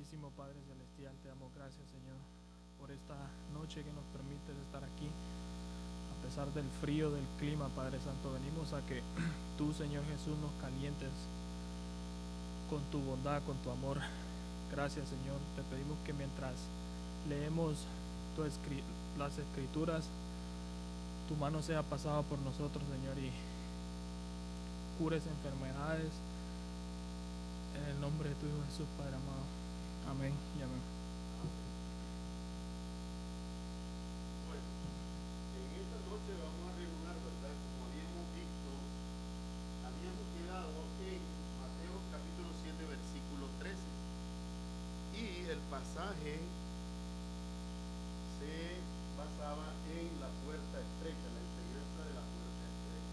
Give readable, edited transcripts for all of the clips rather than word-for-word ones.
Amantísimo Padre Celestial, te damos gracias, Señor, por esta noche que nos permites estar aquí. A pesar del frío del clima, Padre Santo, venimos a que tú, Señor Jesús, nos calientes con tu bondad, con tu amor. Gracias, Señor. Te pedimos que mientras leemos las escrituras, tu mano sea pasada por nosotros, Señor, y cures enfermedades. En el nombre de tu Hijo Jesús, Padre amado. Amén y amén. Bueno, en esta noche vamos a regular, ¿verdad? Como habíamos visto, habíamos quedado en Mateo capítulo 7, versículo 13. Y el pasaje se basaba en la puerta estrecha, la enseñanza de la puerta estrecha.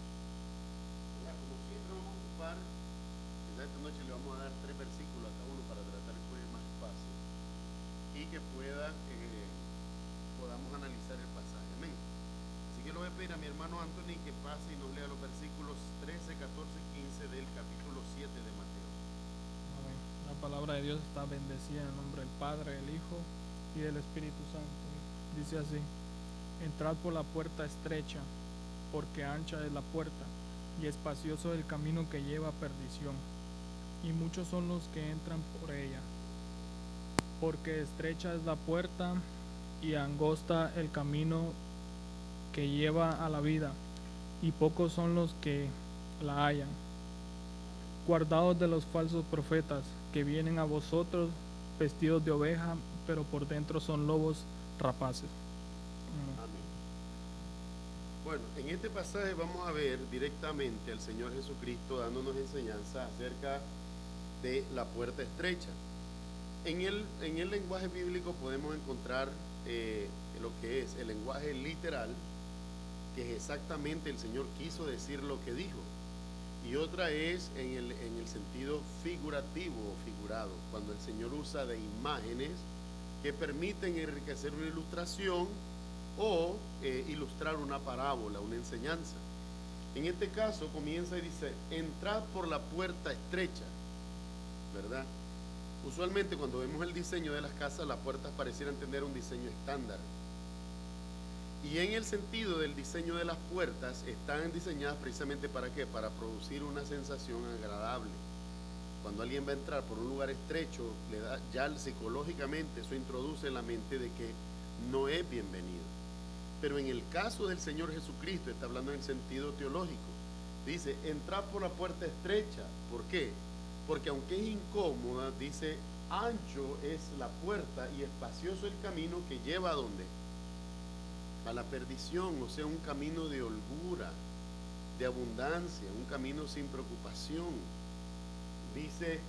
¿Verdad? Como siempre vamos a ocupar, esta noche le vamos a dar 3 versículos a cada uno para tratar de poner más espacio y que podamos analizar el pasaje. Amén. Así que le voy a pedir a mi hermano Anthony que pase y nos lea los versículos 13, 14 y 15 del capítulo 7 de Mateo. Amén. La palabra de Dios está bendecida en el nombre del Padre, del Hijo y del Espíritu Santo. Dice así: entrad por la puerta estrecha, porque ancha es la puerta y espacioso el camino que lleva a perdición, y muchos son los que entran por ella. Porque estrecha es la puerta y angosta el camino que lleva a la vida, y pocos son los que la hallan. Guardaos de los falsos profetas, que vienen a vosotros vestidos de oveja, pero por dentro son lobos rapaces. Amén. Bueno, en este pasaje vamos a ver directamente al Señor Jesucristo dándonos enseñanza acerca de la puerta estrecha. En el lenguaje bíblico podemos encontrar lo que es el lenguaje literal, que es exactamente el Señor quiso decir lo que dijo, y otra es en el sentido figurativo o figurado, cuando el Señor usa de imágenes que permiten enriquecer una ilustración o ilustrar una parábola, una enseñanza. En este caso comienza y dice: entrad por la puerta estrecha, ¿verdad? Usualmente cuando vemos el diseño de las casas, las puertas parecieran tener un diseño estándar. Y en el sentido del diseño de las puertas, están diseñadas precisamente ¿para qué? Para producir una sensación agradable. Cuando alguien va a entrar por un lugar estrecho, le da, ya psicológicamente eso introduce en la mente de que no es bienvenido. Pero en el caso del Señor Jesucristo, está hablando en sentido teológico, dice: entrad por la puerta estrecha. ¿Por qué? Porque aunque es incómoda, dice, ancho es la puerta y espacioso el camino que lleva ¿a dónde? A la perdición, o sea, un camino de holgura, de abundancia, un camino sin preocupación. Dice,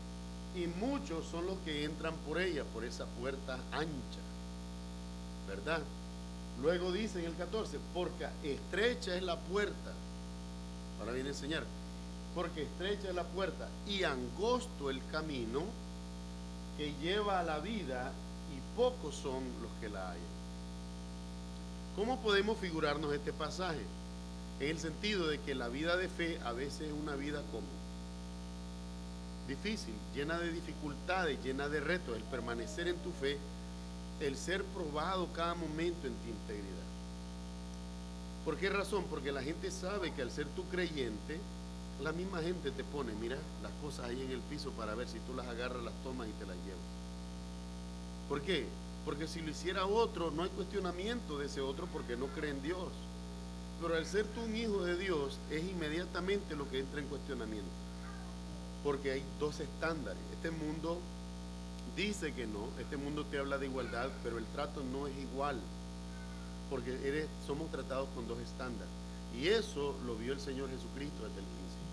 y muchos son los que entran por ella, por esa puerta ancha, ¿verdad? Luego dice en el 14, porque estrecha es la puerta. Ahora viene a enseñar: porque estrecha es la puerta y angosto el camino que lleva a la vida, y pocos son los que la hallan. ¿Cómo podemos figurarnos este pasaje? En el sentido de que la vida de fe a veces es una vida como difícil, llena de dificultades, llena de retos, el permanecer en tu fe, el ser probado cada momento en tu integridad. ¿Por qué razón? Porque la gente sabe que al ser tú creyente, la misma gente te pone, mira, las cosas ahí en el piso para ver si tú las agarras, las tomas y te las llevas. ¿Por qué? Porque si lo hiciera otro, no hay cuestionamiento de ese otro porque no cree en Dios. Pero al ser tú un hijo de Dios, es inmediatamente lo que entra en cuestionamiento. Porque hay dos estándares. Este mundo dice que no, este mundo te habla de igualdad, pero el trato no es igual. Porque somos tratados con dos estándares. Y eso lo vio el Señor Jesucristo desde el principio.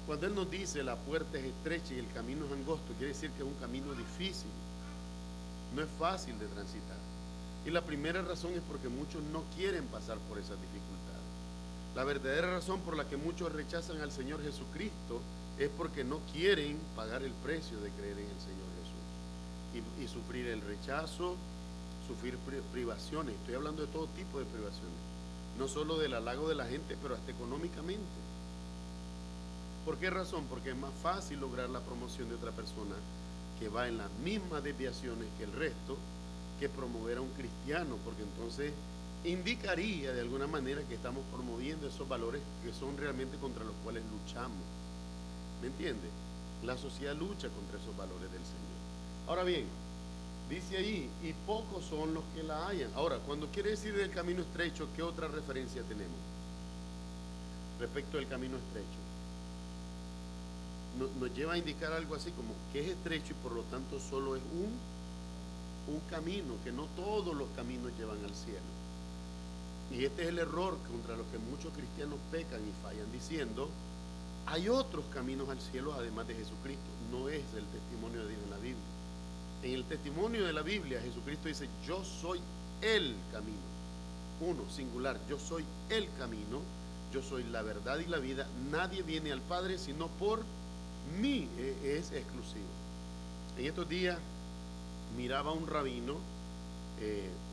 Cuando Él nos dice la puerta es estrecha y el camino es angosto, quiere decir que es un camino difícil. No es fácil de transitar. Y la primera razón es porque muchos no quieren pasar por esas dificultades. La verdadera razón por la que muchos rechazan al Señor Jesucristo es porque no quieren pagar el precio de creer en el Señor Jesús y sufrir el rechazo, sufrir privaciones. Estoy hablando de todo tipo de privaciones, no solo del halago de la gente, pero hasta económicamente. ¿Por qué razón? Porque es más fácil lograr la promoción de otra persona que va en las mismas desviaciones que el resto, que promover a un cristiano, porque entonces indicaría de alguna manera que estamos promoviendo esos valores que son realmente contra los cuales luchamos. ¿Me entiende? La sociedad lucha contra esos valores del Señor. Ahora bien, dice ahí, y pocos son los que la hallan. Ahora, cuando quiere decir del camino estrecho, ¿qué otra referencia tenemos respecto del camino estrecho? Nos lleva a indicar algo así como que es estrecho y por lo tanto solo es un camino, que no todos los caminos llevan al cielo. Y este es el error contra los que muchos cristianos pecan y fallan, diciendo, hay otros caminos al cielo además de Jesucristo. No es el testimonio de Dios en la Biblia. En el testimonio de la Biblia, Jesucristo dice, yo soy el camino. Uno, singular, yo soy el camino, yo soy la verdad y la vida. Nadie viene al Padre sino por mí, es exclusivo. En estos días miraba a un rabino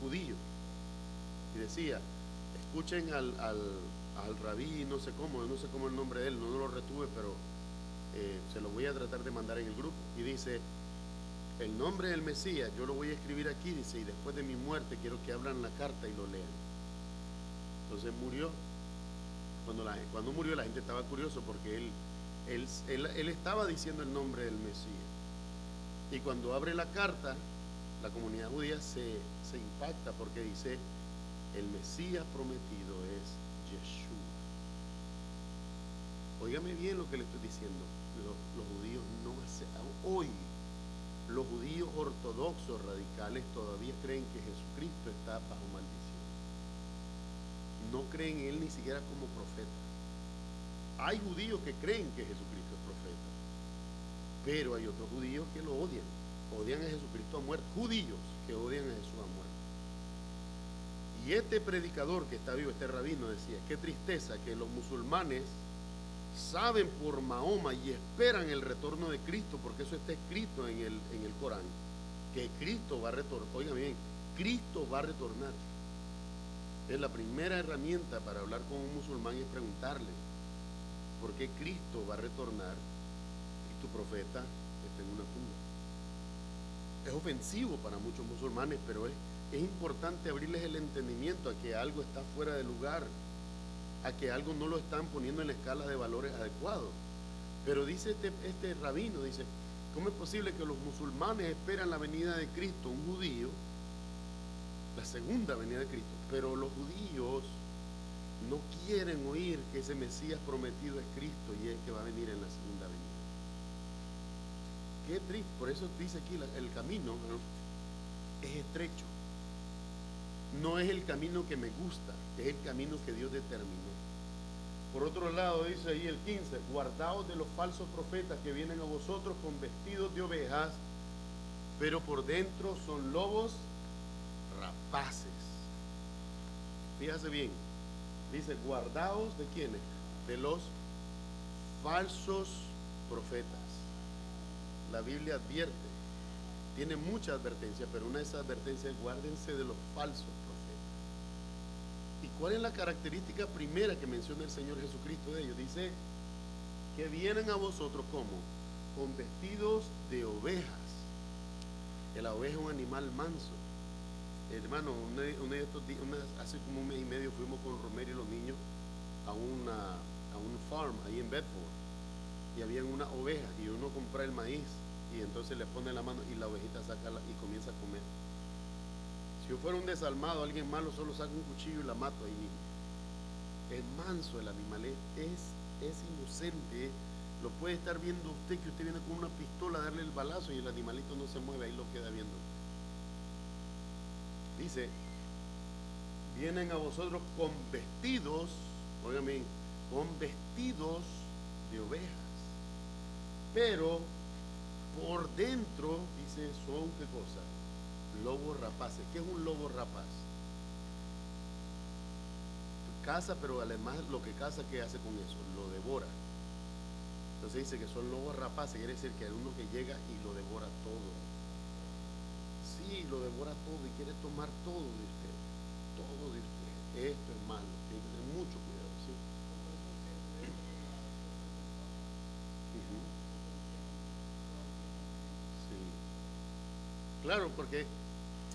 judío y decía, escuchen al rabí, no sé cómo el nombre de él, no lo retuve, pero se lo voy a tratar de mandar en el grupo. Y dice, el nombre del Mesías yo lo voy a escribir aquí, dice, y después de mi muerte quiero que abran la carta y lo lean. Entonces murió. Cuando murió la gente estaba curioso porque él estaba diciendo el nombre del Mesías. Y cuando abre la carta, la comunidad judía se impacta porque dice, el Mesías prometido es Yeshua. Óigame bien lo que le estoy diciendo. Los judíos no hacen, hoy los judíos ortodoxos radicales todavía creen que Jesucristo está bajo maldición. No creen en él ni siquiera como profeta. Hay judíos que creen que Jesucristo es profeta, pero hay otros judíos que lo odian a Jesucristo a muerte, judíos que odian a Jesús a muerte. Y este predicador que está vivo, este rabino, decía, qué tristeza que los musulmanes saben por Mahoma y esperan el retorno de Cristo, porque eso está escrito en el Corán, que Cristo va a retornar. Oigan bien, Cristo va a retornar. Es la primera herramienta para hablar con un musulmán, es preguntarle por qué Cristo va a retornar y tu profeta está en una tumba. Es ofensivo para muchos musulmanes, pero es importante abrirles el entendimiento a que algo está fuera de lugar, a que algo no lo están poniendo en la escala de valores adecuados. Pero dice este rabino, dice, ¿cómo es posible que los musulmanes esperan la venida de Cristo, un judío, la segunda venida de Cristo, pero los judíos no quieren oír que ese Mesías prometido es Cristo y es que va a venir en la segunda venida? Qué triste. Por eso dice aquí el camino, ¿no?, es estrecho. No es el camino que me gusta, es el camino que Dios determinó. Por otro lado, dice ahí el 15, guardaos de los falsos profetas que vienen a vosotros con vestidos de ovejas, pero por dentro son lobos rapaces. Fíjase bien, dice, guardaos de quiénes, de los falsos profetas. La Biblia advierte, tiene mucha advertencia, pero una de esas advertencias es guárdense de los falsos profetas. ¿Y cuál es la característica primera que menciona el Señor Jesucristo de ellos? Dice que vienen a vosotros como con vestidos de ovejas. Que la oveja es un animal manso. Hermano, uno de estos días, hace como un mes y medio fuimos con Romero y los niños a un farm ahí en Bedford, y habían una oveja y uno compra el maíz y entonces le pone la mano y la ovejita saca y comienza a comer. Si yo fuera un desalmado, alguien malo, solo saca un cuchillo y la mato ahí mismo. Es manso el animal, es inocente. Lo puede estar viendo usted, que usted viene con una pistola a darle el balazo y el animalito no se mueve, ahí lo queda viendo. Dice, vienen a vosotros con vestidos, óigame, con vestidos de ovejas, pero por dentro, dice, son ¿qué cosa? Lobos rapaces. ¿Qué es un lobo rapaz? Caza, pero además lo que caza, ¿qué hace con eso? Lo devora. Entonces dice que son lobos rapaces, quiere decir que hay uno que llega y lo devora todo. Sí, lo devora todo y quiere tomar todo de usted. Todo de usted. Esto es malo, tiene que tener mucho cuidado, ¿sí? Sí. Claro, porque,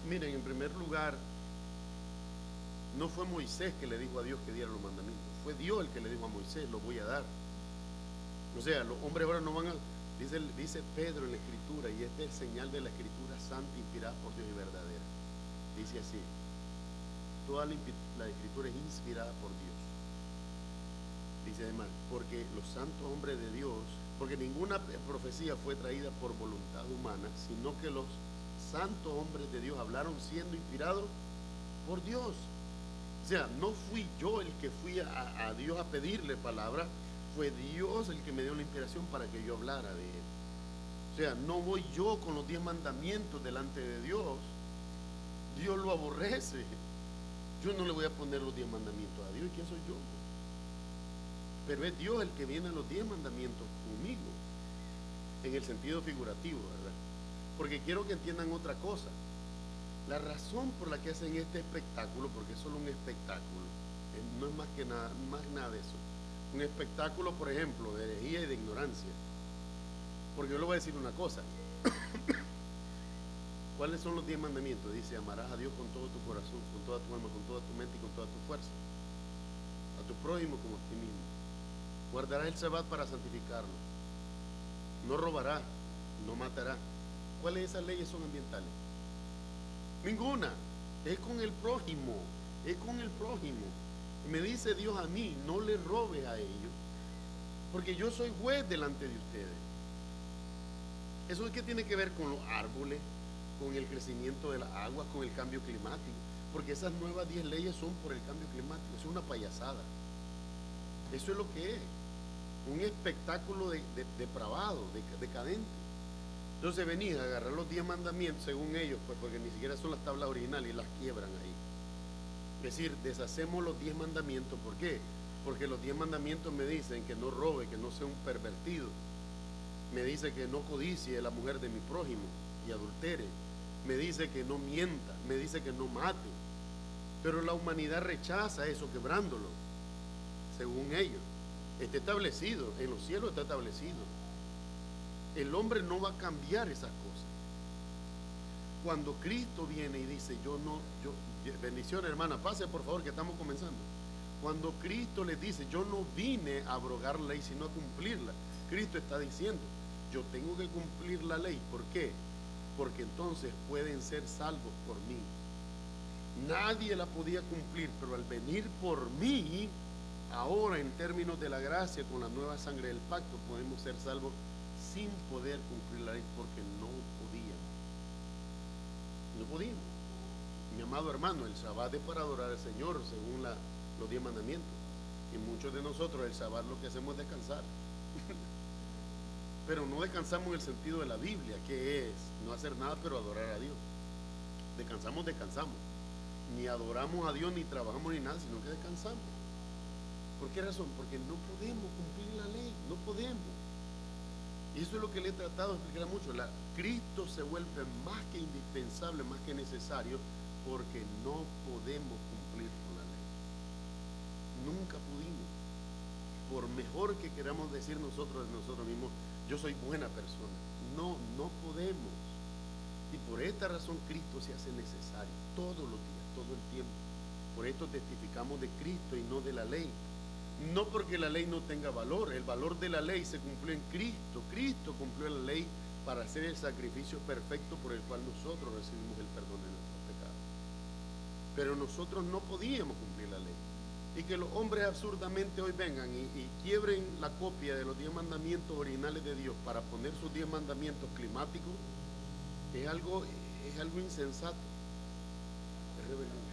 miren, en primer lugar, no fue Moisés que le dijo a Dios que diera los mandamientos, fue Dios el que le dijo a Moisés, lo voy a dar. O sea, los hombres ahora no van a, dice Pedro en la Escritura, y este es el señal de la Escritura santa, inspirada por Dios y verdadera. Dice así, toda la Escritura es inspirada por Dios. Dice además, porque los santos hombres de Dios, porque ninguna profecía fue traída por voluntad humana, sino que los santos hombres de Dios hablaron siendo inspirados por Dios. O sea, no fui yo el que fui a Dios a pedirle palabra, fue Dios el que me dio la inspiración para que yo hablara de él. O sea, no voy yo con los 10 mandamientos delante de Dios. Dios lo aborrece. Yo no le voy a poner los 10 mandamientos a Dios. ¿Y quién soy yo? Pero es Dios el que viene a los 10 mandamientos conmigo, en el sentido figurativo, ¿verdad? Porque quiero que entiendan otra cosa. La razón por la que hacen este espectáculo, porque es solo un espectáculo, no es más nada de eso. Un espectáculo, por ejemplo, de herejía y de ignorancia. Porque yo le voy a decir una cosa. ¿Cuáles son los 10 mandamientos? Dice, amarás a Dios con todo tu corazón, con toda tu alma, con toda tu mente y con toda tu fuerza. A tu prójimo como a ti mismo. Guardarás el Sabbat para santificarlo. No robarás, no matarás. ¿Cuáles de esas leyes son ambientales? Ninguna. Es con el prójimo. Es con el prójimo. Me dice Dios a mí, no le robes a ellos, porque yo soy juez delante de ustedes. ¿Eso es qué tiene que ver con los árboles, con el crecimiento de las aguas, con el cambio climático? Porque esas nuevas 10 leyes son por el cambio climático. Eso es una payasada. Eso es lo que es. Un espectáculo depravado, decadente. Entonces venís a agarrar los 10 mandamientos según ellos, pues porque ni siquiera son las tablas originales y las quiebran ahí. Es decir, deshacemos los 10 mandamientos. ¿Por qué? Porque los 10 mandamientos me dicen que no robe, que no sea un pervertido. Me dice que no codicie la mujer de mi prójimo y adultere. Me dice que no mienta, me dice que no mate. Pero la humanidad rechaza eso, quebrándolo, según ellos. Está establecido, en los cielos está establecido. El hombre no va a cambiar esas cosas. Cuando Cristo viene y dice, bendiciones hermana, pase por favor que estamos comenzando. Cuando Cristo les dice, yo no vine a abrogar la ley sino a cumplirla, Cristo está diciendo, yo tengo que cumplir la ley. ¿Por qué? Porque entonces pueden ser salvos por mí. Nadie la podía cumplir, pero al venir por mí, ahora en términos de la gracia, con la nueva sangre del pacto, podemos ser salvos sin poder cumplir la ley, porque no podíamos. No podíamos. Mi amado hermano, el Sabbat es para adorar al Señor según los 10 mandamientos. Y muchos de nosotros el Sabbat lo que hacemos es descansar. Pero no descansamos en el sentido de la Biblia, que es no hacer nada pero adorar a Dios. Descansamos. Ni adoramos a Dios, ni trabajamos, ni nada, sino que descansamos. ¿Por qué razón? Porque no podemos cumplir la ley, no podemos. Y eso es lo que le he tratado de explicar mucho. Cristo se vuelve más que indispensable, más que necesario, porque no podemos cumplir con la ley. Nunca pudimos. Por mejor que queramos decir nosotros de nosotros mismos, yo soy buena persona. No podemos. Y por esta razón Cristo se hace necesario todos los días, todo el tiempo. Por esto testificamos de Cristo y no de la ley. No porque la ley no tenga valor, el valor de la ley se cumplió en Cristo. Cristo cumplió la ley para hacer el sacrificio perfecto por el cual nosotros recibimos el perdón de nuestros pecados. Pero nosotros no podíamos cumplir la ley. Y que los hombres absurdamente hoy vengan y quiebren la copia de los 10 mandamientos originales de Dios para poner sus 10 mandamientos climáticos, es algo insensato. Es rebelión.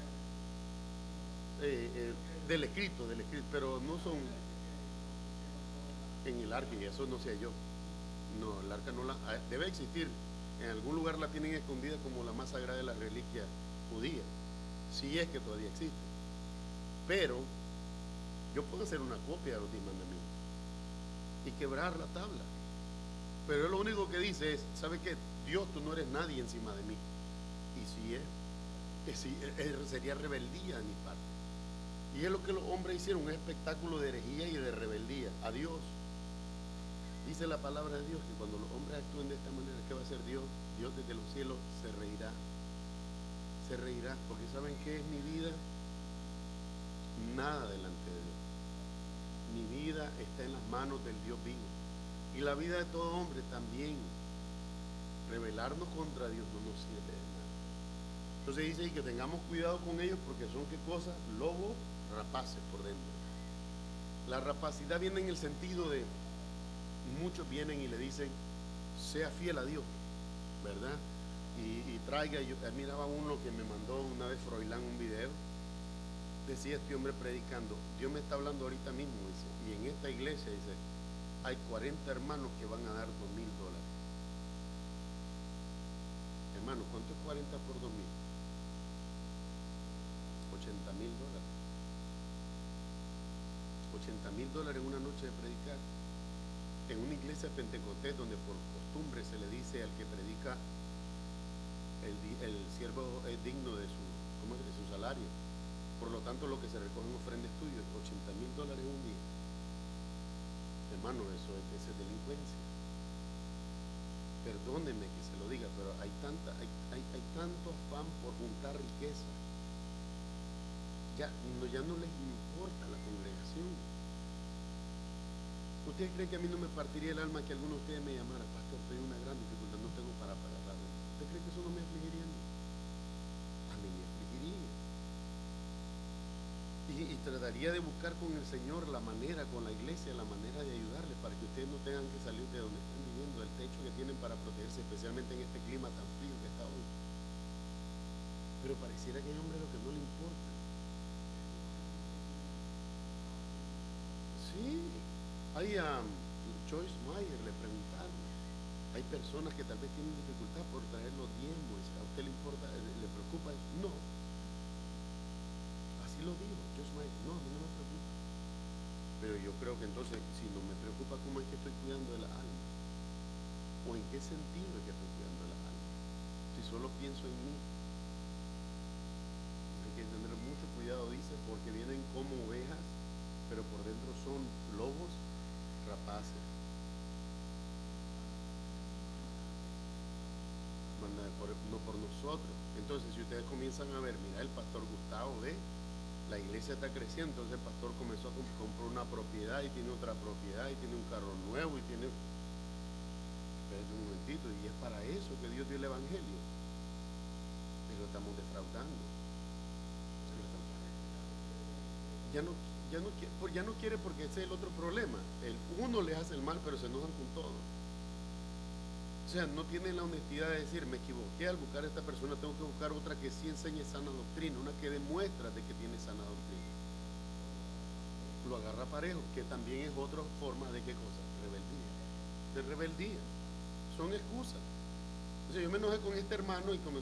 Del escrito, pero no son en el arca, y eso no sé yo. No, el arca no debe existir. En algún lugar la tienen escondida como la más sagrada de las reliquias judías, si es que todavía existe. Pero yo puedo hacer una copia de los 10 mandamientos y quebrar la tabla. Pero él lo único que dice es, ¿sabe qué? Dios, tú no eres nadie encima de mí. Y si sería rebeldía de mi parte. Y es lo que los hombres hicieron, un espectáculo de herejía y de rebeldía a Dios. Dice la palabra de Dios que cuando los hombres actúen de esta manera, ¿qué va a hacer Dios? Dios desde los cielos se reirá. Se reirá, porque ¿saben qué es mi vida? Nada delante de Dios. Mi vida está en las manos del Dios vivo. Y la vida de todo hombre también. Rebelarnos contra Dios no nos sirve de nada. Entonces dice ahí que tengamos cuidado con ellos porque son ¿qué cosa? Lobos rapaces por dentro. La rapacidad viene en el sentido de muchos vienen y le dicen sea fiel a Dios, ¿verdad? Y traiga, yo miraba uno que me mandó una vez Froilán un video, decía este hombre predicando, Dios me está hablando ahorita mismo, dice, y en esta iglesia dice, hay 40 hermanos que van a dar $2,000. Hermano, ¿cuánto es 40 por 2,000? $80,000. $80,000 en una noche de predicar. En una iglesia pentecostés donde por costumbre se le dice al que predica el siervo es digno de su salario. Por lo tanto, lo que se recoge en ofrenda es tuyo. $80,000 en un día. Hermano, eso es delincuencia. Perdóneme que se lo diga, pero hay tanto afán por juntar riqueza. Ya no les importa la congregación. ¿Ustedes creen que a mí no me partiría el alma que alguno de ustedes me llamara, pastor, estoy en una gran dificultad, no tengo para pagar la renta? ¿Usted cree que eso no me afligiría a mí? A mí me afligiría. Y trataría de buscar con el Señor la manera, con la iglesia, la manera de ayudarles para que ustedes no tengan que salir de donde están viviendo, del techo que tienen para protegerse, especialmente en este clima tan frío que está hoy. Pero pareciera que hay hombres lo que no le importa. Sí, hay a Joyce Meyer le preguntaron, hay personas que tal vez tienen dificultad por traer los diezmos, ¿a usted le importa, le preocupa? No, así lo digo, Joyce Meyer, no, a mí no me preocupa. Pero yo creo que entonces, si no me preocupa, ¿cómo es que estoy cuidando de la alma? ¿O en qué sentido es que estoy cuidando de la alma? Si solo pienso en mí. Hay que tener mucho cuidado, dice, porque vienen como ovejas, pero por dentro son lobos rapaces. No por nosotros. Entonces, si ustedes comienzan a ver, mira, el pastor Gustavo ve, la iglesia está creciendo, entonces el pastor comenzó a comprar una propiedad y tiene otra propiedad y tiene un carro nuevo y tiene... Espérate un momentito, y es para eso que Dios dio el evangelio. Pero estamos defraudando. Ya no quiere porque ese es el otro problema. Uno les hace el mal, pero se enojan con todo. O sea, no tienen la honestidad de decir, me equivoqué al buscar a esta persona, tengo que buscar otra que sí enseñe sana doctrina, una que demuestra de que tiene sana doctrina. Lo agarra parejo, que también es otra forma de qué cosa, rebeldía. De rebeldía. Son excusas. O sea, yo me enojé con este hermano y como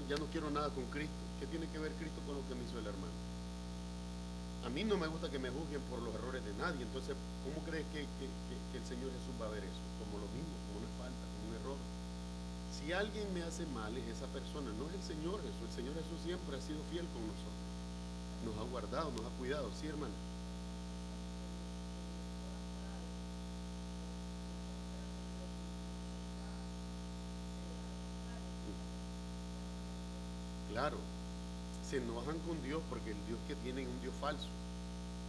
ya no quiero nada con Cristo. ¿Qué tiene que ver Cristo con lo que me hizo el hermano? A mí no me gusta que me juzguen por los errores de nadie. Entonces, ¿cómo crees que el Señor Jesús va a ver eso? Como lo mismo, como una falta, como un error. Si alguien me hace mal es esa persona, no es el Señor Jesús. El Señor Jesús siempre ha sido fiel con nosotros. Nos ha guardado, nos ha cuidado. ¿Sí, hermano? Claro, se enojan con Dios porque el Dios que tienen es un Dios falso.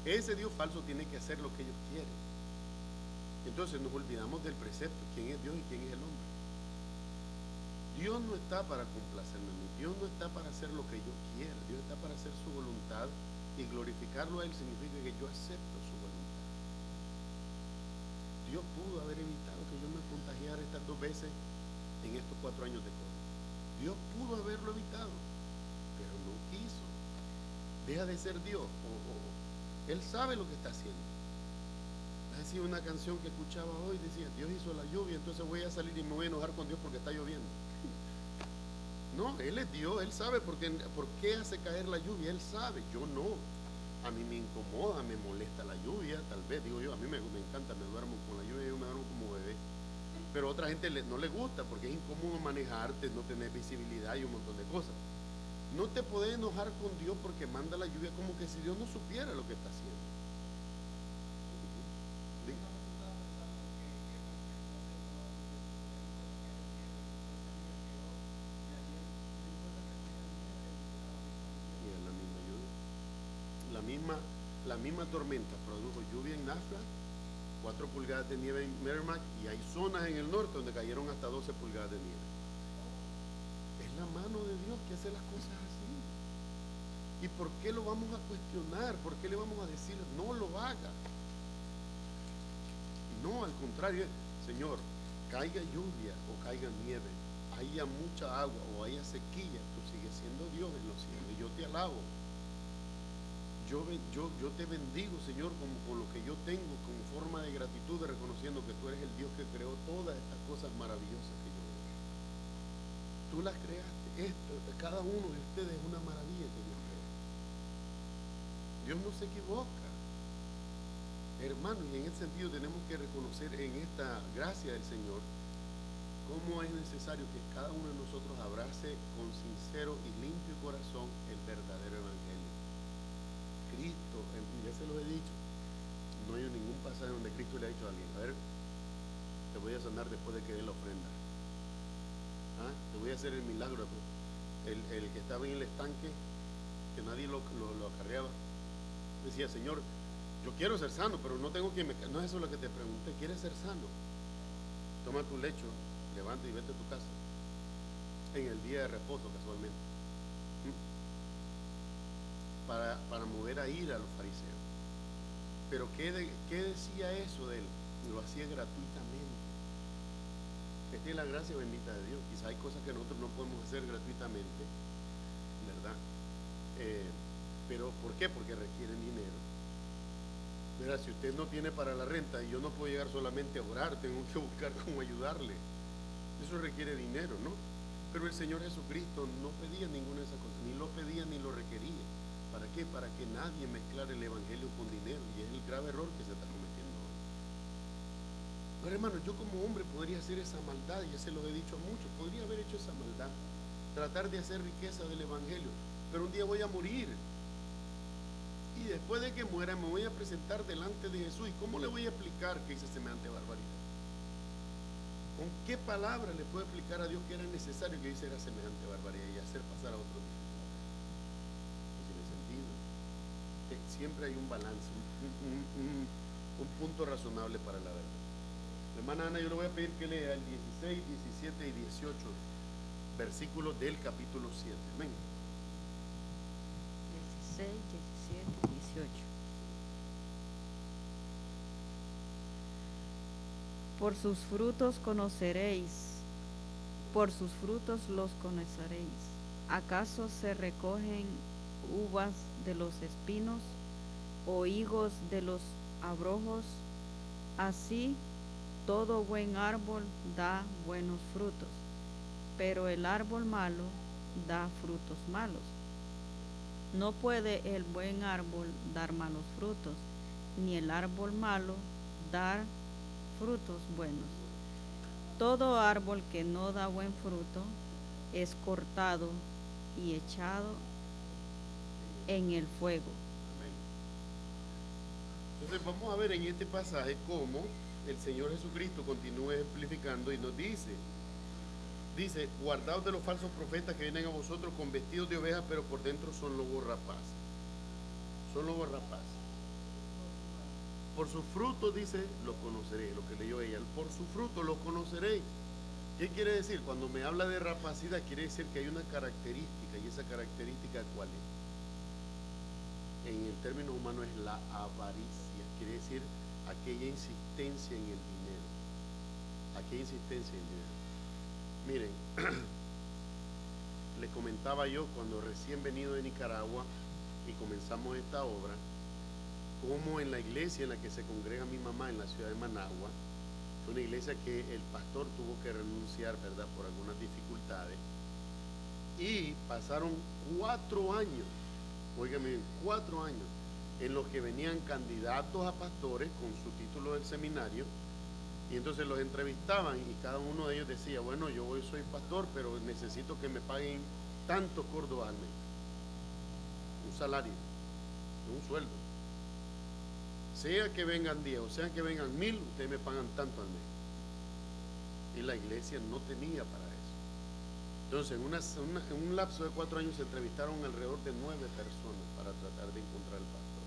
Ese Dios falso tiene que hacer lo que ellos quieren. Entonces nos olvidamos del precepto, quién es Dios y quién es el hombre. Dios no está para complacerme a mí, Dios no está para hacer lo que yo quiera, Dios está para hacer su voluntad, y glorificarlo a Él significa que yo acepto su voluntad. Dios pudo haber evitado que yo me contagiara estas 2 veces en estos 4 años de COVID. Dios pudo haberlo evitado, pero no quiso. Deja de ser Dios, Él sabe lo que está haciendo. Decía una canción que escuchaba hoy, decía, Dios hizo la lluvia, entonces voy a salir y me voy a enojar con Dios porque está lloviendo. No, Él es Dios, Él sabe por qué hace caer la lluvia, Él sabe, yo no. A mí me incomoda, me molesta la lluvia, tal vez, digo yo, a mí me encanta, me duermo con la lluvia, yo me duermo como bebé. Pero a otra gente no le gusta porque es incómodo manejarte, no tener visibilidad y un montón de cosas. No te podés enojar con Dios porque manda la lluvia como que si Dios no supiera lo que está haciendo. misma tormenta produjo lluvia en Nashua, 4 pulgadas de nieve en Merrimack, y hay zonas en el norte donde cayeron hasta 12 pulgadas de nieve. Es la mano de Dios que hace las cosas así. ¿Y por qué lo vamos a cuestionar? ¿Por qué le vamos a decir no lo haga? No, al contrario, Señor, caiga lluvia o caiga nieve, haya mucha agua o haya sequía, tú sigues siendo Dios en los cielos y yo te alabo. Yo te bendigo, Señor, con lo que yo tengo, con forma de gratitud, reconociendo que tú eres el Dios que creó todas estas cosas maravillosas que yo veo. Tú las creaste. Cada uno de ustedes es una maravilla que Dios creó. Dios no se equivoca, hermano, y en ese sentido tenemos que reconocer en esta gracia del Señor cómo es necesario que cada uno de nosotros abrace con sincero y limpio corazón el verdadero evangelio. Cristo, ya se los he dicho, no hay ningún pasaje donde Cristo le ha dicho a alguien, a ver, te voy a sanar después de que dé la ofrenda, te voy a hacer el milagro. El que estaba en el estanque, que nadie lo acarreaba, decía, Señor, yo quiero ser sano, pero no tengo quien me... No es eso lo que te pregunté, ¿quieres ser sano? Toma tu lecho, levanta y vete a tu casa, en el día de reposo casualmente, para mover a ir a los fariseos. Pero ¿qué decía eso de él? Lo hacía gratuitamente. Esta es la gracia bendita de Dios. Quizá hay cosas que nosotros no podemos hacer gratuitamente, ¿verdad? Pero ¿por qué? Porque requieren dinero. Verá, si usted no tiene para la renta y yo no puedo llegar solamente a orar, tengo que buscar cómo ayudarle. Eso requiere dinero, ¿no? Pero el Señor Jesucristo no pedía ninguna de esas cosas, ni lo pedía ni lo requería. ¿Para qué? Para que nadie mezclara el evangelio con dinero, y es el grave error que se está cometiendo hoy. Pero hermano, yo como hombre podría hacer esa maldad, ya se lo he dicho a muchos, podría haber hecho esa maldad, tratar de hacer riqueza del evangelio, pero un día voy a morir. Y después de que muera me voy a presentar delante de Jesús. ¿Y cómo le voy a explicar que hice semejante barbaridad? ¿Con qué palabra le puedo explicar a Dios que era necesario que hiciera semejante barbaridad y hacer pasar a otro día? No tiene sentido. Siempre hay un balance, un punto razonable para la verdad. Hermana Ana, yo le voy a pedir que lea el 16, 17 y 18 versículos del capítulo 7. Amén. 16, 17, 18. Por sus frutos conoceréis, por sus frutos los conoceréis. ¿Acaso se recogen uvas de los espinos o higos de los abrojos? Así todo buen árbol da buenos frutos, pero el árbol malo da frutos malos. No puede el buen árbol dar malos frutos, ni el árbol malo dar frutos buenos. Todo árbol que no da buen fruto es cortado y echado en el fuego. Entonces vamos a ver en este pasaje cómo el Señor Jesucristo continúa ejemplificando y nos dice, guardaos de los falsos profetas que vienen a vosotros con vestidos de ovejas, pero por dentro son lobos rapaces. Son lobos rapaces. Por sus frutos, dice, los conoceréis, lo que leyó ella. Por sus frutos los conoceréis. ¿Qué quiere decir? Cuando me habla de rapacidad, quiere decir que hay una característica, y esa característica, ¿cuál es? En el término humano es la avaricia, quiere decir aquella insistencia en el dinero. Aquella insistencia en el dinero. Miren, les comentaba yo cuando recién venido de Nicaragua y comenzamos esta obra, como en la iglesia en la que se congrega mi mamá en la ciudad de Managua, fue una iglesia que el pastor tuvo que renunciar, ¿verdad?, por algunas dificultades, y pasaron 4 años, óigame bien, 4 años, en los que venían candidatos a pastores con su título del seminario, y entonces los entrevistaban y cada uno de ellos decía, bueno, yo hoy soy pastor, pero necesito que me paguen tantos córdobas al mes, un salario, un sueldo. Sea que vengan 10 o sea que vengan 1000, ustedes me pagan tanto al mes. Y la iglesia no tenía para eso. Entonces, en un lapso de 4 años se entrevistaron alrededor de 9 personas para tratar de encontrar al pastor.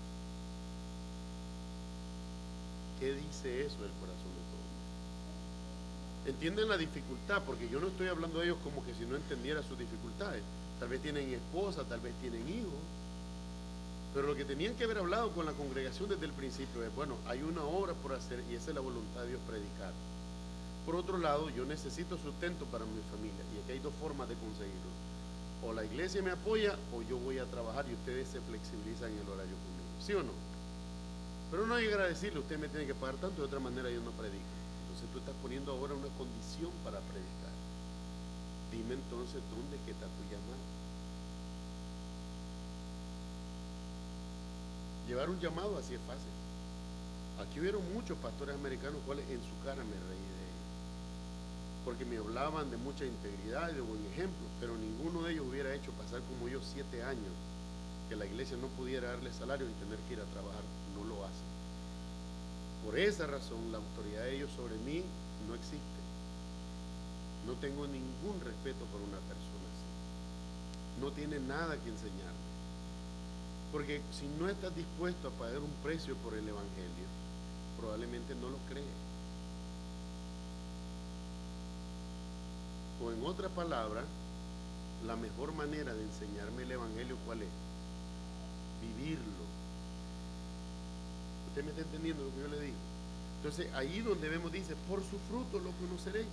¿Qué dice eso del corazón de todo hombre? Entienden la dificultad, porque yo no estoy hablando de ellos como que si no entendiera sus dificultades. Tal vez tienen esposa, tal vez tienen hijos, pero lo que tenían que haber hablado con la congregación desde el principio es, bueno, hay una obra por hacer y esa es la voluntad de Dios, predicar. Por otro lado, yo necesito sustento para mi familia y aquí hay dos formas de conseguirlo. O la iglesia me apoya o yo voy a trabajar y ustedes se flexibilizan en el horario conmigo, ¿sí o no? Pero no llegar a decirle, usted me tiene que pagar tanto, de otra manera yo no predico. Entonces tú estás poniendo ahora una condición para predicar. Dime entonces, ¿dónde que está tu llamado? Llevar un llamado así es fácil. Aquí hubieron muchos pastores americanos cuales en su cara me reí de ellos, porque me hablaban de mucha integridad y de buen ejemplo, pero ninguno de ellos hubiera hecho pasar como yo 7 años que la iglesia no pudiera darle salario y tener que ir a trabajar. No lo hacen. Por esa razón la autoridad de ellos sobre mí no existe. No tengo ningún respeto por una persona así. No tiene nada que enseñarme. Porque si no estás dispuesto a pagar un precio por el evangelio, probablemente no lo crees. O en otra palabra, la mejor manera de enseñarme el evangelio, ¿cuál es? Vivirlo. ¿Usted me está entendiendo lo que yo le digo? Entonces ahí donde vemos, dice, por su fruto lo conoceréis.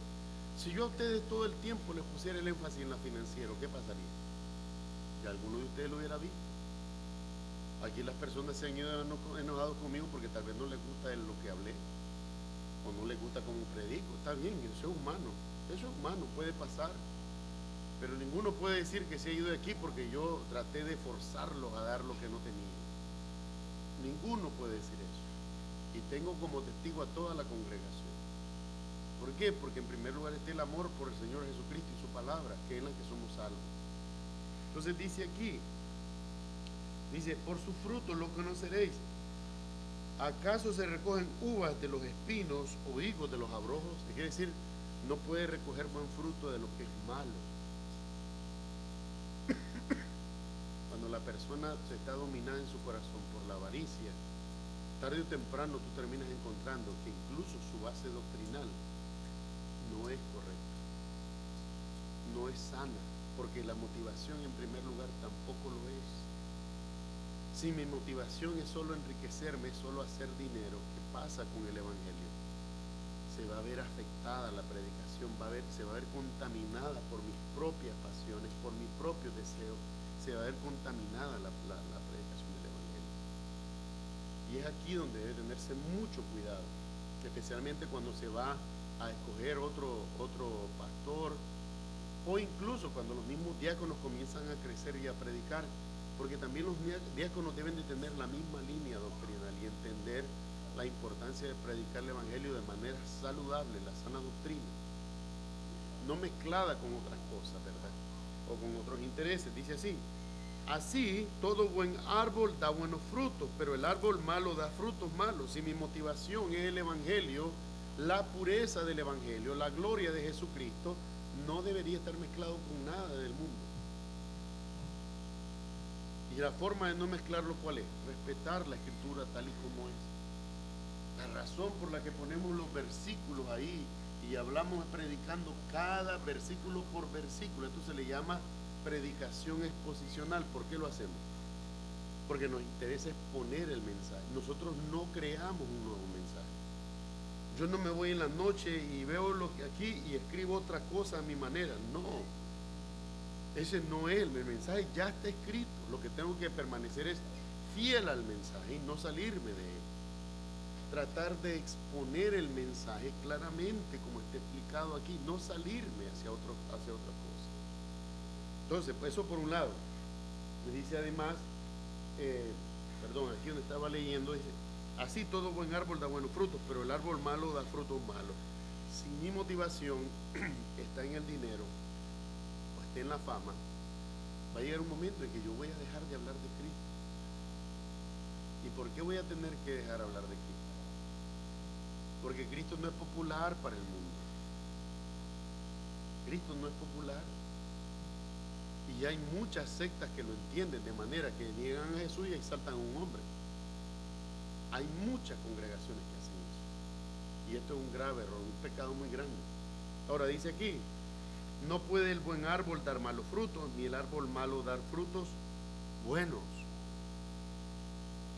Si yo a ustedes todo el tiempo les pusiera el énfasis en la financiera, ¿qué pasaría? Que alguno de ustedes lo hubiera visto. Aquí las personas se han ido enojados conmigo porque tal vez no les gusta lo que hablé o no les gusta cómo predico. Está bien, eso es humano, puede pasar, pero ninguno puede decir que se ha ido de aquí porque yo traté de forzarlos a dar lo que no tenían. Ninguno puede decir eso, y tengo como testigo a toda la congregación. ¿Por qué? Porque en primer lugar está el amor por el Señor Jesucristo y su palabra, que es en la que somos salvos. Entonces dice aquí, dice, por su fruto lo conoceréis. ¿Acaso se recogen uvas de los espinos o higos de los abrojos? Quiere decir, no puede recoger buen fruto de lo que es malo. Cuando la persona se está dominada en su corazón por la avaricia, tarde o temprano tú terminas encontrando que incluso su base doctrinal no es correcta, no es sana, porque la motivación en primer lugar tampoco lo es. Si mi motivación es solo enriquecerme, es solo hacer dinero, ¿qué pasa con el evangelio? Se va a ver afectada la predicación, se va a ver contaminada por mis propias pasiones, por mis propios deseos, se va a ver contaminada la predicación del evangelio. Y es aquí donde debe tenerse mucho cuidado, especialmente cuando se va a escoger otro pastor, o incluso cuando los mismos diáconos comienzan a crecer y a predicar, porque también los diáconos deben de tener la misma línea doctrinal y entender la importancia de predicar el evangelio de manera saludable, la sana doctrina, no mezclada con otras cosas, ¿verdad? O con otros intereses. Dice así todo buen árbol da buenos frutos, pero el árbol malo da frutos malos. Si mi motivación es el evangelio, la pureza del evangelio, la gloria de Jesucristo, no debería estar mezclado con nada del mundo. Y la forma de no mezclarlo, ¿cuál es? Respetar la escritura tal y como es. La razón por la que ponemos los versículos ahí y hablamos predicando cada versículo por versículo, esto se le llama predicación exposicional. ¿Por qué lo hacemos? Porque nos interesa exponer el mensaje. Nosotros no creamos un nuevo mensaje. Yo no me voy en la noche y veo lo que aquí y escribo otra cosa a mi manera. No. Ese no es el mensaje, ya está escrito. Lo que tengo que permanecer es fiel al mensaje y no salirme de él. Tratar de exponer el mensaje claramente como está explicado aquí, no salirme hacia otra cosa. Entonces, pues eso por un lado. Me dice además, aquí donde estaba leyendo, dice, así todo buen árbol da buenos frutos, pero el árbol malo da frutos malos. Si mi motivación está en el dinero, en la fama, va a llegar un momento en que yo voy a dejar de hablar de Cristo. ¿Y por qué voy a tener que dejar hablar de Cristo? Porque Cristo no es popular para el mundo. Cristo no es popular. Y hay muchas sectas que lo entienden de manera que niegan a Jesús y exaltan a un hombre. Hay muchas congregaciones que hacen eso. Y esto es un grave error, un pecado muy grande. Ahora dice aquí, no puede el buen árbol dar malos frutos, ni el árbol malo dar frutos buenos.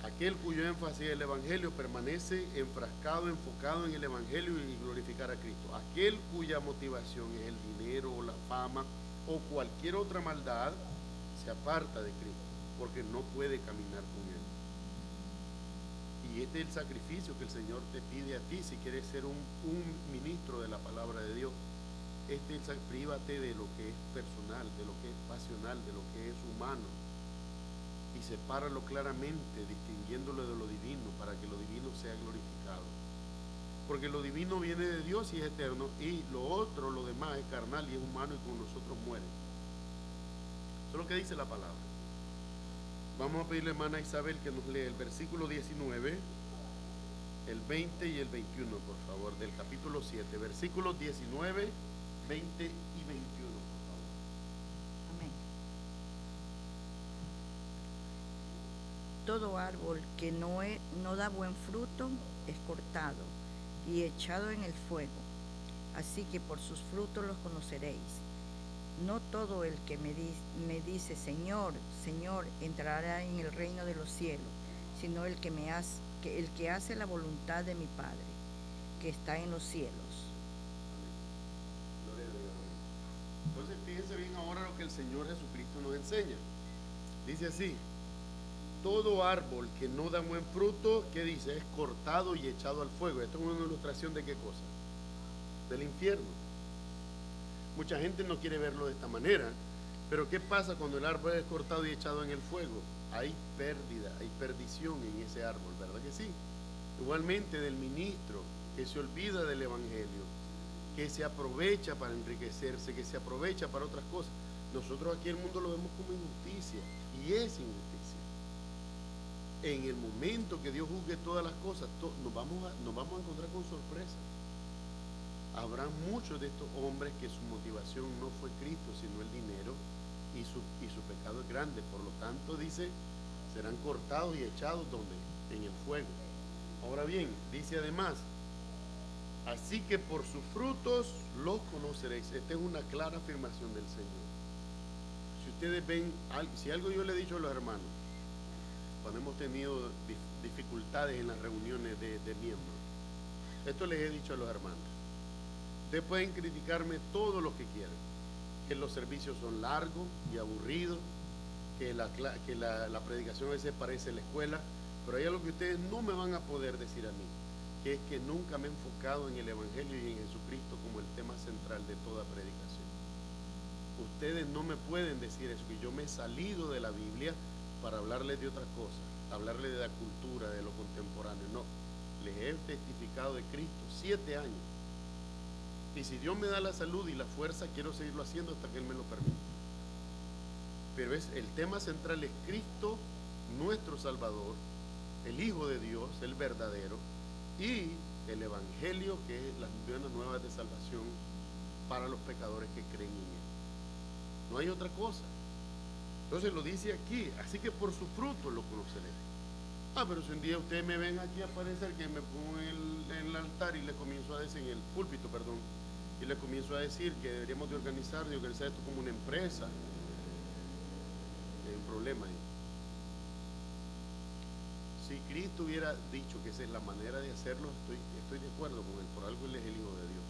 Aquel cuyo énfasis es el Evangelio permanece enfrascado, enfocado en el Evangelio y glorificar a Cristo. Aquel cuya motivación es el dinero o la fama o cualquier otra maldad se aparta de Cristo, porque no puede caminar con Él. Y este es el sacrificio que el Señor te pide a ti si quieres ser un ministro de la palabra de Dios. Prívate de lo que es personal, de lo que es pasional, de lo que es humano, y sepáralo claramente, distinguiéndolo de lo divino, para que lo divino sea glorificado. Porque lo divino viene de Dios y es eterno, y lo otro, lo demás, es carnal y es humano y con nosotros muere. Eso es lo que dice la palabra. Vamos a pedirle a la hermana Isabel que nos lea el versículo 19, el 20 y el 21, por favor, del capítulo 7, versículos 19, 20 y 21, por favor. Amén. Todo árbol que no da buen fruto es cortado y echado en el fuego. Así que por sus frutos los conoceréis. No todo el que me dice Señor, Señor, entrará en el reino de los cielos, sino el que hace la voluntad de mi Padre, que está en los cielos. Gloria a Dios. Entonces fíjense bien ahora lo que el Señor Jesucristo nos enseña. Dice así: todo árbol que no da buen fruto, ¿qué dice? Es cortado y echado al fuego. Esto es una ilustración de qué cosa? Del infierno. Mucha gente no quiere verlo de esta manera, pero ¿qué pasa cuando el árbol es cortado y echado en el fuego? Hay pérdida, hay perdición en ese árbol, ¿verdad que sí? Igualmente del ministro que se olvida del evangelio, que se aprovecha para enriquecerse, que se aprovecha para otras cosas. Nosotros aquí en el mundo lo vemos como injusticia, y es injusticia. En el momento que Dios juzgue todas las cosas, nos vamos a encontrar con sorpresa. Habrá muchos de estos hombres que su motivación no fue Cristo, sino el dinero, y su pecado es grande. Por lo tanto, dice, serán cortados y echados ¿dónde? En el fuego. Ahora bien, dice además, así que por sus frutos los conoceréis. Esta es una clara afirmación del Señor. Si ustedes ven, si algo yo le he dicho a los hermanos, cuando hemos tenido dificultades en las reuniones de miembros, esto les he dicho a los hermanos: ustedes pueden criticarme todo lo que quieran, que los servicios son largos y aburridos, que la predicación a veces parece la escuela, pero hay algo que ustedes no me van a poder decir a mí, que es que nunca me he enfocado en el Evangelio y en Jesucristo como el tema central de toda predicación. Ustedes no me pueden decir eso, que yo me he salido de la Biblia para hablarles de otras cosas, hablarles de la cultura, de lo contemporáneo. No, les he testificado de Cristo 7 años. Y si Dios me da la salud y la fuerza, quiero seguirlo haciendo hasta que Él me lo permita. Pero el tema central es Cristo, nuestro Salvador, el Hijo de Dios, el verdadero, y el Evangelio, que es las buenas nuevas de salvación para los pecadores que creen en Él. No hay otra cosa. Entonces lo dice aquí, así que por su fruto lo conoceré. Pero si un día ustedes me ven aquí aparecer, que me pongo en el altar y le comienzo a decir, en el púlpito, perdón, y le comienzo a decir que deberíamos de organizar esto como una empresa, hay un problema ahí. Si Cristo hubiera dicho que esa es la manera de hacerlo, estoy de acuerdo con Él, por algo Él es el Hijo de Dios.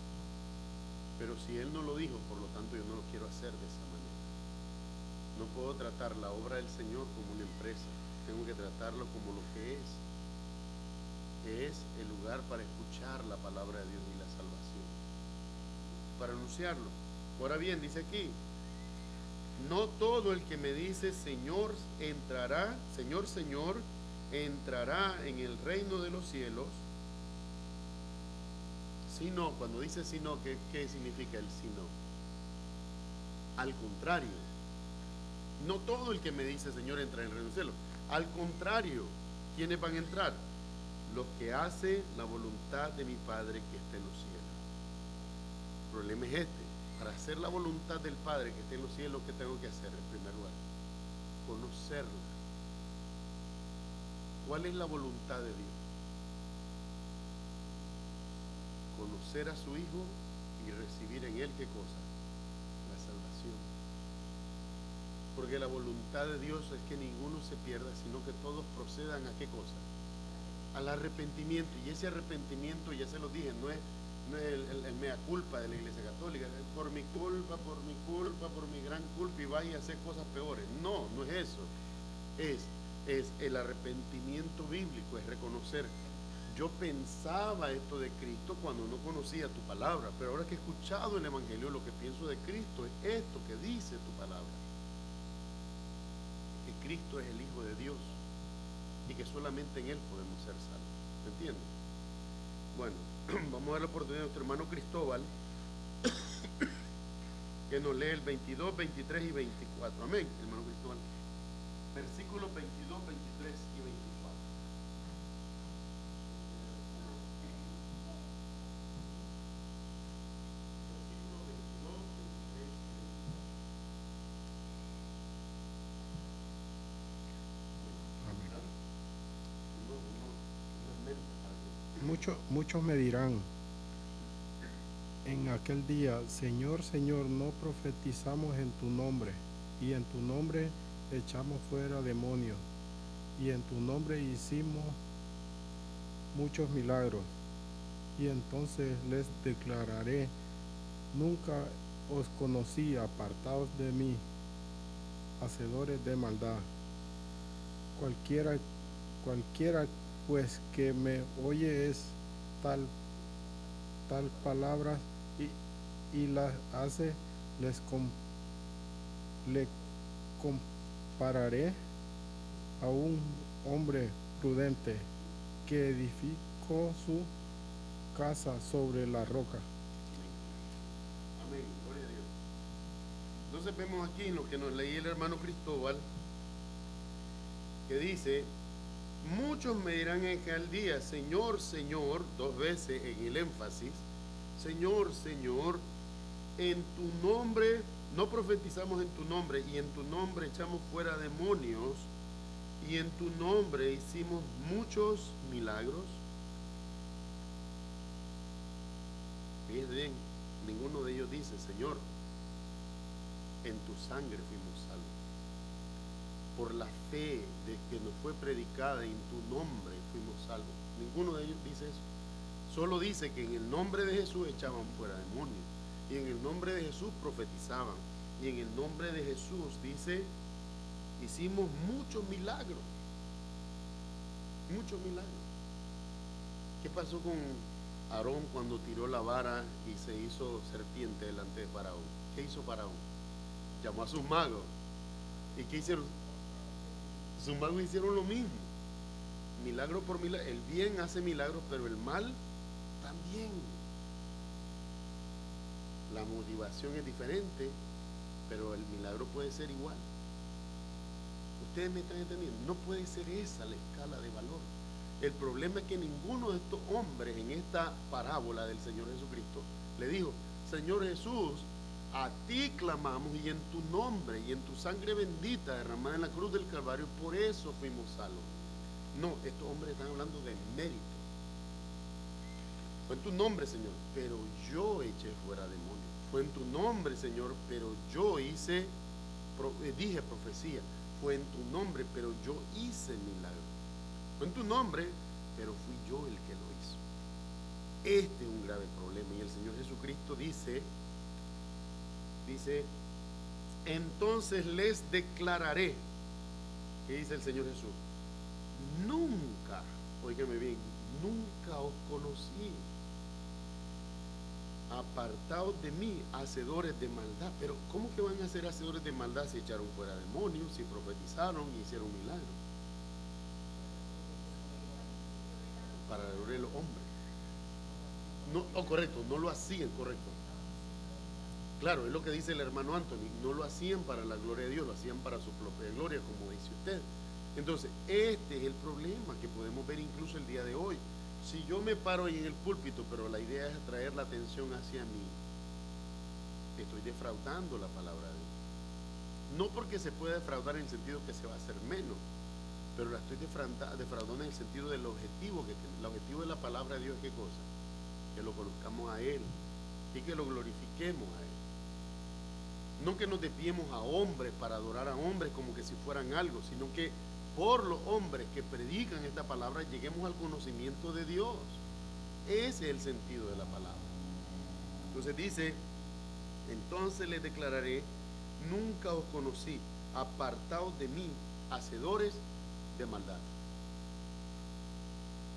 Pero si Él no lo dijo, por lo tanto yo no lo quiero hacer de esa manera. No puedo tratar la obra del Señor como una empresa, tengo que tratarlo como lo que es el lugar para escuchar la palabra de Dios y la salvación, para anunciarlo. Ahora bien, dice aquí, no todo el que me dice Señor entrará, Señor, Señor, entrará en el reino de los cielos, sino, cuando dice sino, ¿qué significa el sino? Al contrario, no todo el que me dice Señor entra en el reino de los cielos. Al contrario, ¿quiénes van a entrar? Los que hacen la voluntad de mi Padre que está en los cielos. El problema es este: para hacer la voluntad del Padre que está en los cielos, ¿qué tengo que hacer en primer lugar? Conocerla. ¿Cuál es la voluntad de Dios? conocer a su Hijo y recibir en Él, ¿qué cosa? La salvación. Porque la voluntad de Dios es que ninguno se pierda, sino que todos procedan ¿a qué cosa? Al arrepentimiento. Y ese arrepentimiento, ya se lo dije, no es el mea culpa de la Iglesia Católica, es por mi culpa, por mi gran culpa, y vaya a hacer cosas peores. No, no es eso. Es el arrepentimiento bíblico, es reconocer: yo pensaba esto de Cristo cuando no conocía tu palabra, pero ahora que he escuchado el Evangelio, lo que pienso de Cristo es esto que dice tu palabra, que Cristo es el Hijo de Dios y que solamente en Él podemos ser salvos. ¿Me entiendes? Bueno, vamos a dar la oportunidad a nuestro hermano Cristóbal que nos lee el 22, 23 y 24. Amén, hermano Cristóbal. Versículos 22, 23 y 24. Muchos me dirán en aquel día: Señor, Señor, no profetizamos en tu nombre, y en tu nombre echamos fuera demonios, y en tu nombre hicimos muchos milagros. Y entonces les declararé: nunca os conocí, apartaos de mí, hacedores de maldad. Cualquiera pues que me oye es tal palabras y las hace, le compararé a un hombre prudente que edificó su casa sobre la roca. Amén, gloria a Dios. Entonces vemos aquí en lo que nos leía el hermano Cristóbal, que dice: muchos me dirán en aquel día: Señor, Señor, dos veces en el énfasis, Señor, Señor, en tu nombre no profetizamos en tu nombre, y en tu nombre echamos fuera demonios, y en tu nombre hicimos muchos milagros. Fíjense bien, ninguno de ellos dice: Señor, en tu sangre fuimos salvos. Por la fe de que nos fue predicada en tu nombre fuimos salvos. Ninguno de ellos dice eso. Solo dice que en el nombre de Jesús echaban fuera demonios, y en el nombre de Jesús profetizaban, y en el nombre de Jesús, dice, hicimos muchos milagros. Muchos milagros. ¿Qué pasó con Aarón cuando tiró la vara y se hizo serpiente delante de Faraón? ¿Qué hizo Faraón? Llamó a sus magos. ¿Y qué hicieron? Sus magos hicieron lo mismo. Milagro por milagro. El bien hace milagros, pero el mal también. La motivación es diferente, pero el milagro puede ser igual. Ustedes me están entendiendo. No puede ser esa la escala de valor. El problema es que ninguno de estos hombres en esta parábola del Señor Jesucristo le dijo: Señor Jesús, a ti clamamos, y en tu nombre y en tu sangre bendita derramada en la cruz del Calvario, por eso fuimos salvos. No, estos hombres están hablando de mérito. Fue en tu nombre, Señor, pero yo eché fuera demonios. Fue en tu nombre, Señor, pero yo dije profecía. Fue en tu nombre, pero yo hice milagros. Fue en tu nombre, pero fui yo el que lo hizo. Este es un grave problema, y el Señor Jesucristo dice, entonces les declararé. ¿Qué dice el Señor Jesús? Nunca, óigame bien, nunca os conocí. Apartaos de mí, hacedores de maldad. Pero ¿cómo que van a ser hacedores de maldad si echaron fuera demonios, si profetizaron y hicieron milagros? Para la gloria de los hombres. No, correcto, no lo hacían, correcto. Claro, es lo que dice el hermano Anthony, no lo hacían para la gloria de Dios, lo hacían para su propia gloria, como dice usted. Entonces, este es el problema que podemos ver incluso el día de hoy. Si yo me paro ahí en el púlpito, pero la idea es atraer la atención hacia mí, estoy defraudando la palabra de Dios. No porque se pueda defraudar en el sentido que se va a hacer menos, pero la estoy defraudando en el sentido del objetivo que tiene. El objetivo de la palabra de Dios, ¿qué cosa? que lo conozcamos a Él y que lo glorifiquemos a Él. No que nos desviemos a hombres para adorar a hombres como que si fueran algo, sino que por los hombres que predican esta palabra lleguemos al conocimiento de Dios. Ese es el sentido de la palabra. Entonces dice, entonces les declararé, nunca os conocí, apartaos de mí, hacedores de maldad.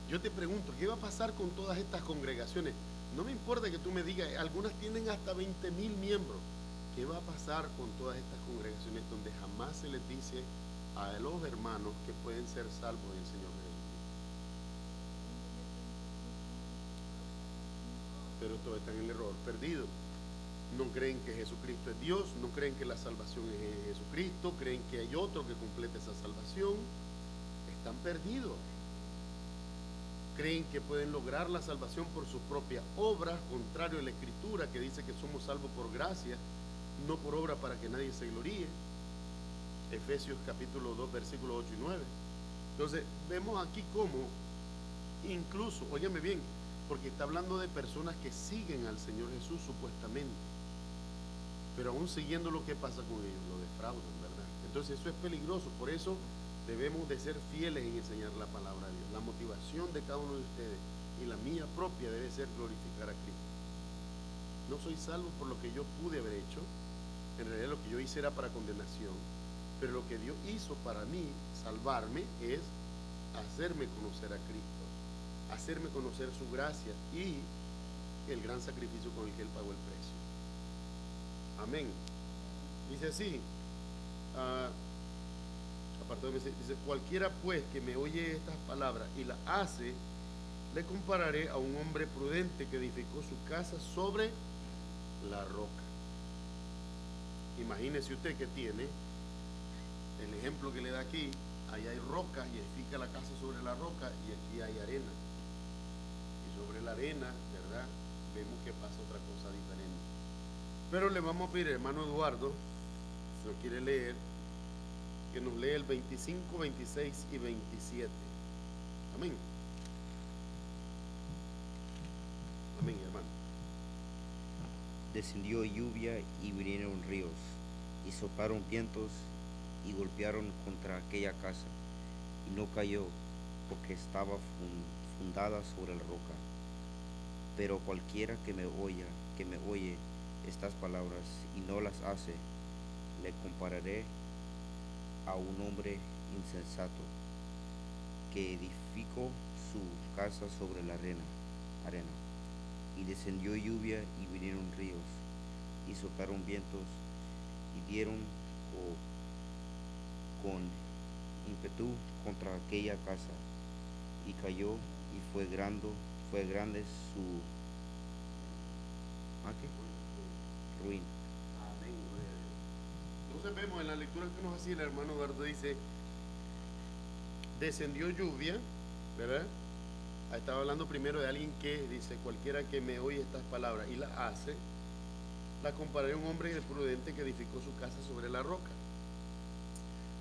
Yo te pregunto, ¿qué va a pasar con todas estas congregaciones? No me importa que tú me digas, algunas tienen hasta 20,000 miembros. ¿Qué va a pasar con todas estas congregaciones donde jamás se les dice a los hermanos que pueden ser salvos del Señor Jesucristo? Pero todos están en el error perdido. No creen que Jesucristo es Dios, no creen que la salvación es en Jesucristo, creen que hay otro que complete esa salvación. Están perdidos. Creen que pueden lograr la salvación por sus propias obras, contrario a la Escritura que dice que somos salvos por gracia, no por obra para que nadie se gloríe. Efesios capítulo 2, versículos 8 y 9. Entonces, vemos aquí cómo, incluso, óyeme bien, porque está hablando de personas que siguen al Señor Jesús supuestamente, pero aún siguiendo lo que pasa con ellos, lo defraudan, ¿verdad? Entonces eso es peligroso, por eso debemos de ser fieles en enseñar la palabra de Dios. La motivación de cada uno de ustedes y la mía propia debe ser glorificar a Cristo. No soy salvo por lo que yo pude haber hecho, en realidad lo que yo hice era para condenación, pero lo que Dios hizo para mí, salvarme, es hacerme conocer a Cristo, hacerme conocer su gracia y el gran sacrificio con el que Él pagó el precio. Amén. Dice así, apartado dice, cualquiera pues que me oye estas palabras y las hace, le compararé a un hombre prudente que edificó su casa sobre la roca. Imagínese usted que tiene el ejemplo que le da aquí, ahí hay roca y edifica la casa sobre la roca y aquí hay arena. Y sobre la arena, ¿verdad? Vemos que pasa otra cosa diferente. Pero le vamos a pedir, hermano Eduardo, si lo quiere leer, que nos lea el 25, 26 y 27. Amén. Amén, hermano. Descendió lluvia y vinieron ríos, y soplaron vientos y golpearon contra aquella casa, y no cayó, porque estaba fundada sobre la roca. Pero cualquiera que me oye estas palabras y no las hace, le compararé a un hombre insensato que edificó su casa sobre la arena. Y descendió lluvia y vinieron ríos y soplaron vientos y dieron con ímpetu contra aquella casa, y cayó, y fue grande su ruina. Amén. Entonces vemos en la lectura que nos hacía el hermano Eduardo, dice, descendió lluvia, ¿verdad? Estaba hablando primero de alguien que dice, cualquiera que me oye estas palabras y las hace, la compararé a un hombre prudente que edificó su casa sobre la roca.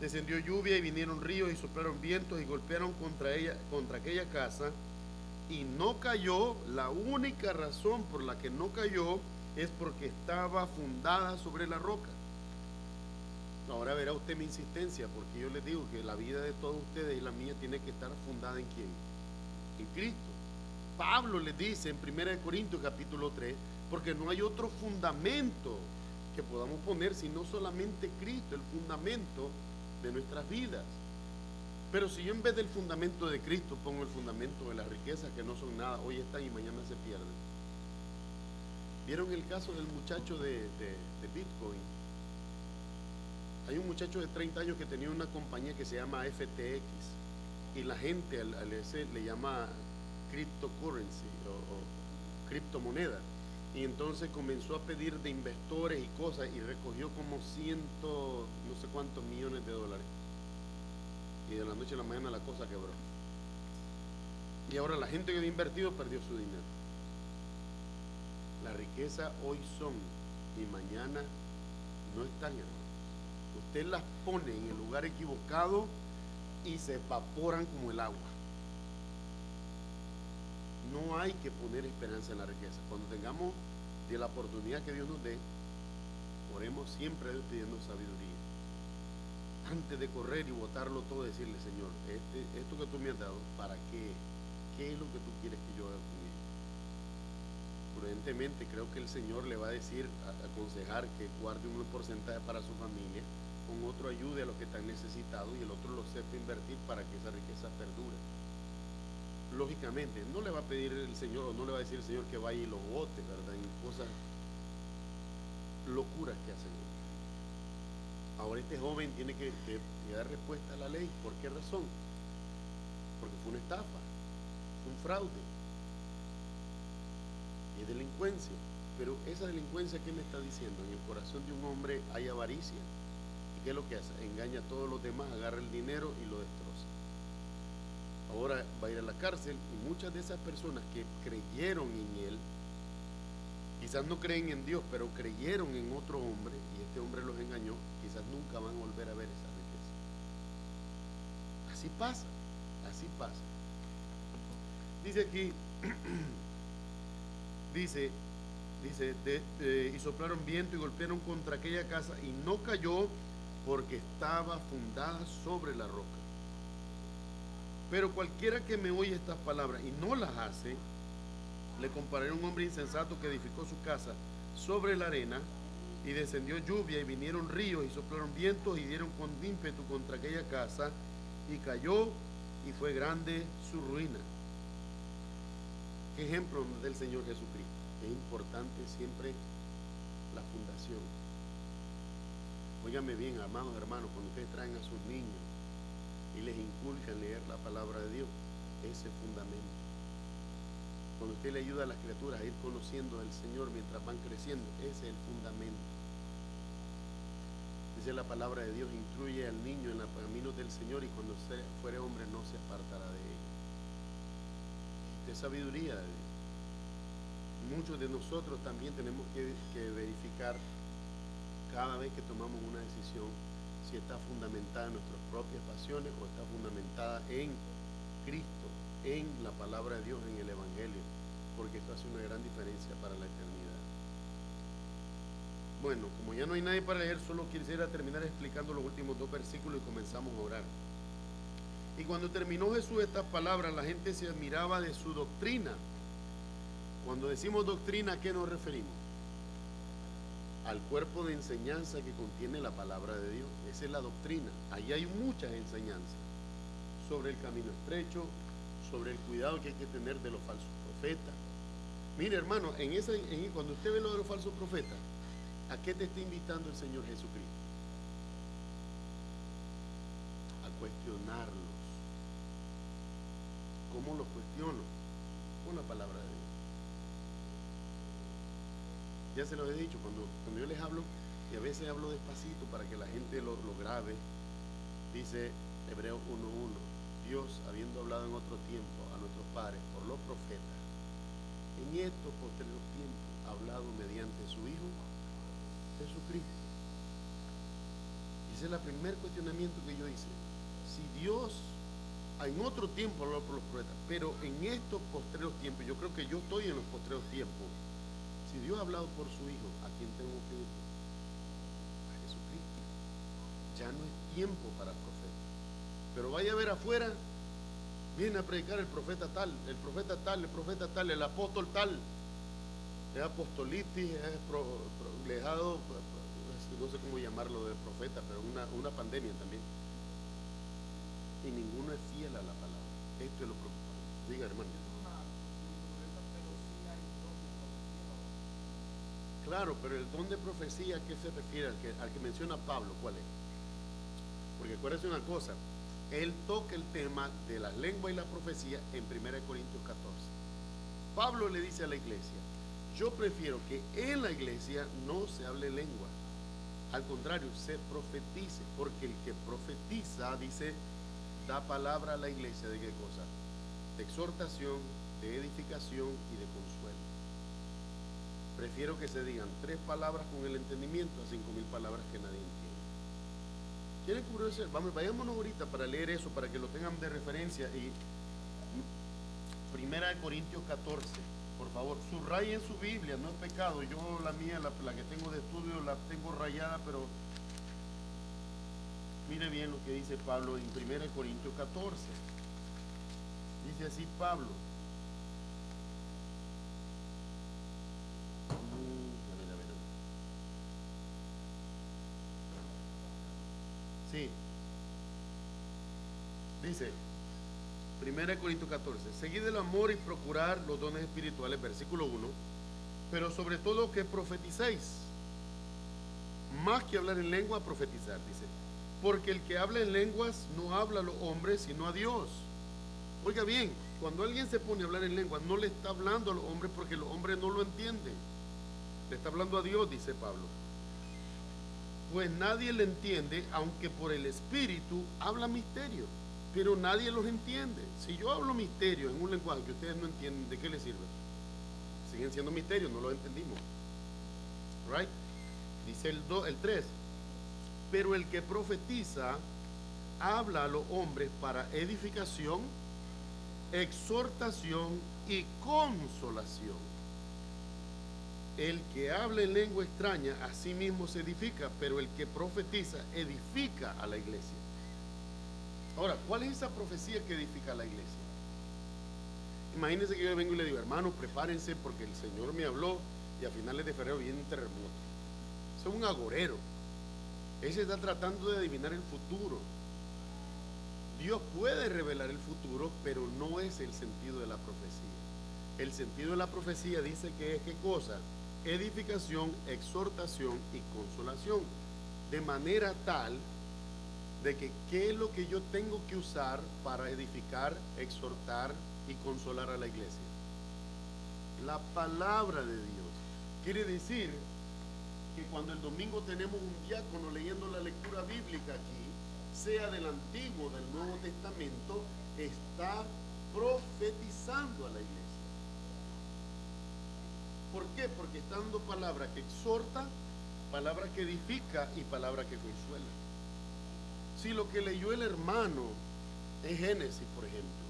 Descendió lluvia y vinieron ríos y soplaron vientos y golpearon contra aquella casa, y no cayó. La única razón por la que no cayó es porque estaba fundada sobre la roca. Ahora verá usted mi insistencia, porque yo les digo que la vida de todos ustedes y la mía tiene que estar fundada ¿en quién? En Cristo. Pablo les dice en 1 Corintios capítulo 3, porque no hay otro fundamento que podamos poner sino solamente Cristo, el fundamento de nuestras vidas. Pero si yo en vez del fundamento de Cristo pongo el fundamento de las riquezas que no son nada, hoy están y mañana se pierden. ¿Vieron el caso del muchacho de Bitcoin? Hay un muchacho de 30 años que tenía una compañía que se llama FTX, y la gente al ese le llama cryptocurrency o criptomoneda, y entonces comenzó a pedir de inversores y cosas y recogió como no sé cuántos millones de dólares, y de la noche a la mañana la cosa quebró, y ahora la gente que había invertido perdió su dinero. La riqueza hoy son y mañana no están, hermano. Usted las pone en el lugar equivocado y se evaporan como el agua. No hay que poner esperanza en la riqueza. Cuando tengamos de la oportunidad que Dios nos dé, oremos siempre a Dios pidiendo sabiduría. Antes de correr y botarlo todo, decirle: Señor, esto que tú me has dado, ¿para qué? ¿Qué es lo que tú quieres que yo haga con él? Prudentemente, creo que el Señor le va a decir, aconsejar que guarde un porcentaje para su familia, con otro ayude a los que están necesitados y el otro lo sepa invertir para que esa riqueza perdure. Lógicamente, no le va a pedir el Señor, o no le va a decir el Señor que vaya y lo bote, ¿verdad? En cosas locuras que hacen. Ahora este joven tiene que dar respuesta a la ley. ¿Por qué razón? Porque fue una estafa, fue un fraude, es delincuencia. Pero esa delincuencia, ¿qué me está diciendo? En el corazón de un hombre hay avaricia. ¿Y qué es lo que hace? Engaña a todos los demás, agarra el dinero y lo destroza. Ahora va a ir a la cárcel, y muchas de esas personas que creyeron en él, quizás no creen en Dios, pero creyeron en otro hombre, y este hombre los engañó, quizás nunca van a volver a ver esa riqueza. Así pasa, así pasa. Dice aquí, y soplaron viento y golpearon contra aquella casa, y no cayó porque estaba fundada sobre la roca. Pero cualquiera que me oye estas palabras y no las hace, le compararé a un hombre insensato que edificó su casa sobre la arena, y descendió lluvia y vinieron ríos y soplaron vientos y dieron con ímpetu contra aquella casa, y cayó, y fue grande su ruina. ¿Qué ejemplo del Señor Jesucristo? Es importante siempre la fundación. Óigame bien, amados hermanos, cuando ustedes traen a sus niños y les inculcan leer la palabra de Dios, ese fundamento. Cuando usted le ayuda a las criaturas a ir conociendo al Señor mientras van creciendo, ese es el fundamento. Dice la palabra de Dios: instruye al niño en los caminos del Señor, y cuando fuere hombre no se apartará de él. Esta es sabiduría de Dios. Muchos de nosotros también tenemos que verificar cada vez que tomamos una decisión si está fundamentada en nuestras propias pasiones o está fundamentada en Cristo, en la palabra de Dios, en el Evangelio, porque esto hace una gran diferencia para la eternidad. Bueno, como ya no hay nadie para leer, solo quisiera terminar explicando los últimos 2 versículos y comenzamos a orar. Y cuando terminó Jesús estas palabras, la gente se admiraba de su doctrina. Cuando decimos doctrina, ¿a qué nos referimos? Al cuerpo de enseñanza que contiene la palabra de Dios. Esa es la doctrina. Ahí hay muchas enseñanzas sobre el camino estrecho, sobre el cuidado que hay que tener de los falsos profetas. Mire, hermano, cuando usted ve lo de los falsos profetas, ¿a qué te está invitando el Señor Jesucristo? A cuestionarlos. ¿Cómo los cuestiono? Con la palabra de Dios. Ya se lo he dicho, cuando yo les hablo, y a veces hablo despacito para que la gente lo grabe, dice Hebreos 1:1: Dios, habiendo hablado en otro tiempo a nuestros padres por los profetas, en estos posteriores tiempos ha hablado mediante su Hijo Jesucristo. Ese es el primer cuestionamiento que yo hice. Si Dios en otro tiempo habló por los profetas, pero en estos postreros tiempos, yo creo que yo estoy en los postreros tiempos. Si Dios ha hablado por su Hijo, ¿a quién tengo que ir? A Jesucristo. Ya no es tiempo para profetas. Pero vaya a ver afuera, viene a predicar el profeta tal, el profeta tal, el profeta tal, el apóstol tal. Es apostolitis, es lejado, no sé cómo llamarlo de profeta, pero una pandemia también. Y ninguno es fiel a la palabra. Esto es lo preocupante. Diga, hermano. Claro, pero el don de profecía, ¿a qué se refiere? Al que menciona Pablo, ¿cuál es? Porque acuérdense una cosa, él toca el tema de la lengua y la profecía en 1 Corintios 14. Pablo le dice a la iglesia: yo prefiero que en la iglesia no se hable lengua, al contrario, se profetice, porque el que profetiza, dice, da palabra a la iglesia de qué cosa: de exhortación, de edificación y de consuelo. Prefiero que se digan 3 palabras con el entendimiento a 5,000 palabras que nadie entiende. ¿Quieren cubrirse? Vayámonos ahorita para leer eso, para que lo tengan de referencia. Y Primera de Corintios 14. Por favor, subraye en su Biblia, no es pecado. Yo la mía, la que tengo de estudio, la tengo rayada, pero mire bien lo que dice Pablo en Primera de Corintios 14. Dice así Pablo. A ver. Sí. Dice, 1 Corintios 14, seguid el amor y procurar los dones espirituales, versículo 1, pero sobre todo que profeticéis, más que hablar en lengua, profetizar, dice, porque el que habla en lenguas no habla a los hombres, sino a Dios. Oiga bien, cuando alguien se pone a hablar en lengua, no le está hablando a los hombres porque los hombres no lo entienden, le está hablando a Dios, dice Pablo. Pues nadie le entiende, aunque por el Espíritu habla misterio, pero nadie los entiende. Si yo hablo misterio en un lenguaje que ustedes no entienden, ¿de qué les sirve? Siguen siendo misterios, no los entendimos. Right? Dice el 3, pero el que profetiza habla a los hombres para edificación, exhortación y consolación. El que habla en lengua extraña a sí mismo se edifica, pero el que profetiza edifica a la iglesia. Ahora, ¿cuál es esa profecía que edifica a la iglesia? Imagínense que yo vengo y le digo, hermanos, prepárense porque el Señor me habló y a finales de febrero viene un terremoto. Eso es un agorero. Él se está tratando de adivinar el futuro. Dios puede revelar el futuro, pero no es el sentido de la profecía. El sentido de la profecía dice que es ¿qué cosa? Edificación, exhortación y consolación. De manera tal de que qué es lo que yo tengo que usar para edificar, exhortar y consolar a la iglesia. La palabra de Dios. Quiere decir que cuando el domingo tenemos un diácono leyendo la lectura bíblica aquí, sea del Antiguo o del Nuevo Testamento, está profetizando a la iglesia. ¿Por qué? Porque está dando palabra que exhorta, palabra que edifica y palabra que consuela. Si lo que leyó el hermano es Génesis, por ejemplo,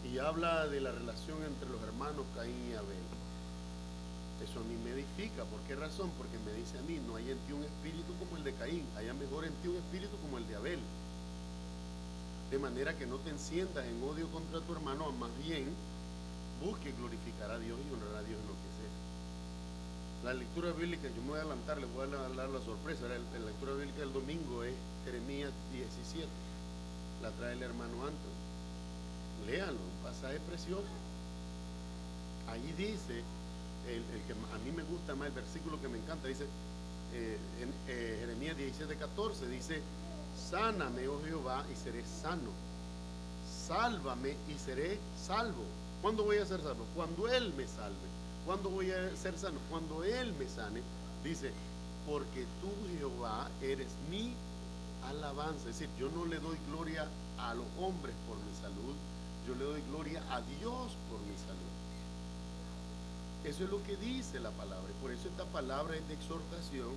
y habla de la relación entre los hermanos Caín y Abel, eso a mí me edifica. ¿Por qué razón? Porque me dice a mí, no hay en ti un espíritu como el de Caín, haya mejor en ti un espíritu como el de Abel. De manera que no te enciendas en odio contra tu hermano, más bien busque glorificar a Dios y honrar a Dios en lo que sea. La lectura bíblica, yo me voy a adelantar, les voy a dar la sorpresa. La lectura bíblica del domingo es Jeremías 17, la trae el hermano Anthony. Léanlo, un pasaje precioso. Ahí dice, el que a mí me gusta más, el versículo que me encanta, dice en Jeremías 17:14, dice, sáname, oh Jehová, y seré sano, sálvame y seré salvo. ¿Cuándo voy a ser salvo? Cuando Él me salve. ¿Cuándo voy a ser sano? Cuando Él me sane. Dice, porque tú, Jehová, eres mi alabanza. Es decir, yo no le doy gloria a los hombres por mi salud, yo le doy gloria a Dios por mi salud. Eso es lo que dice la palabra, y por eso esta palabra es de exhortación,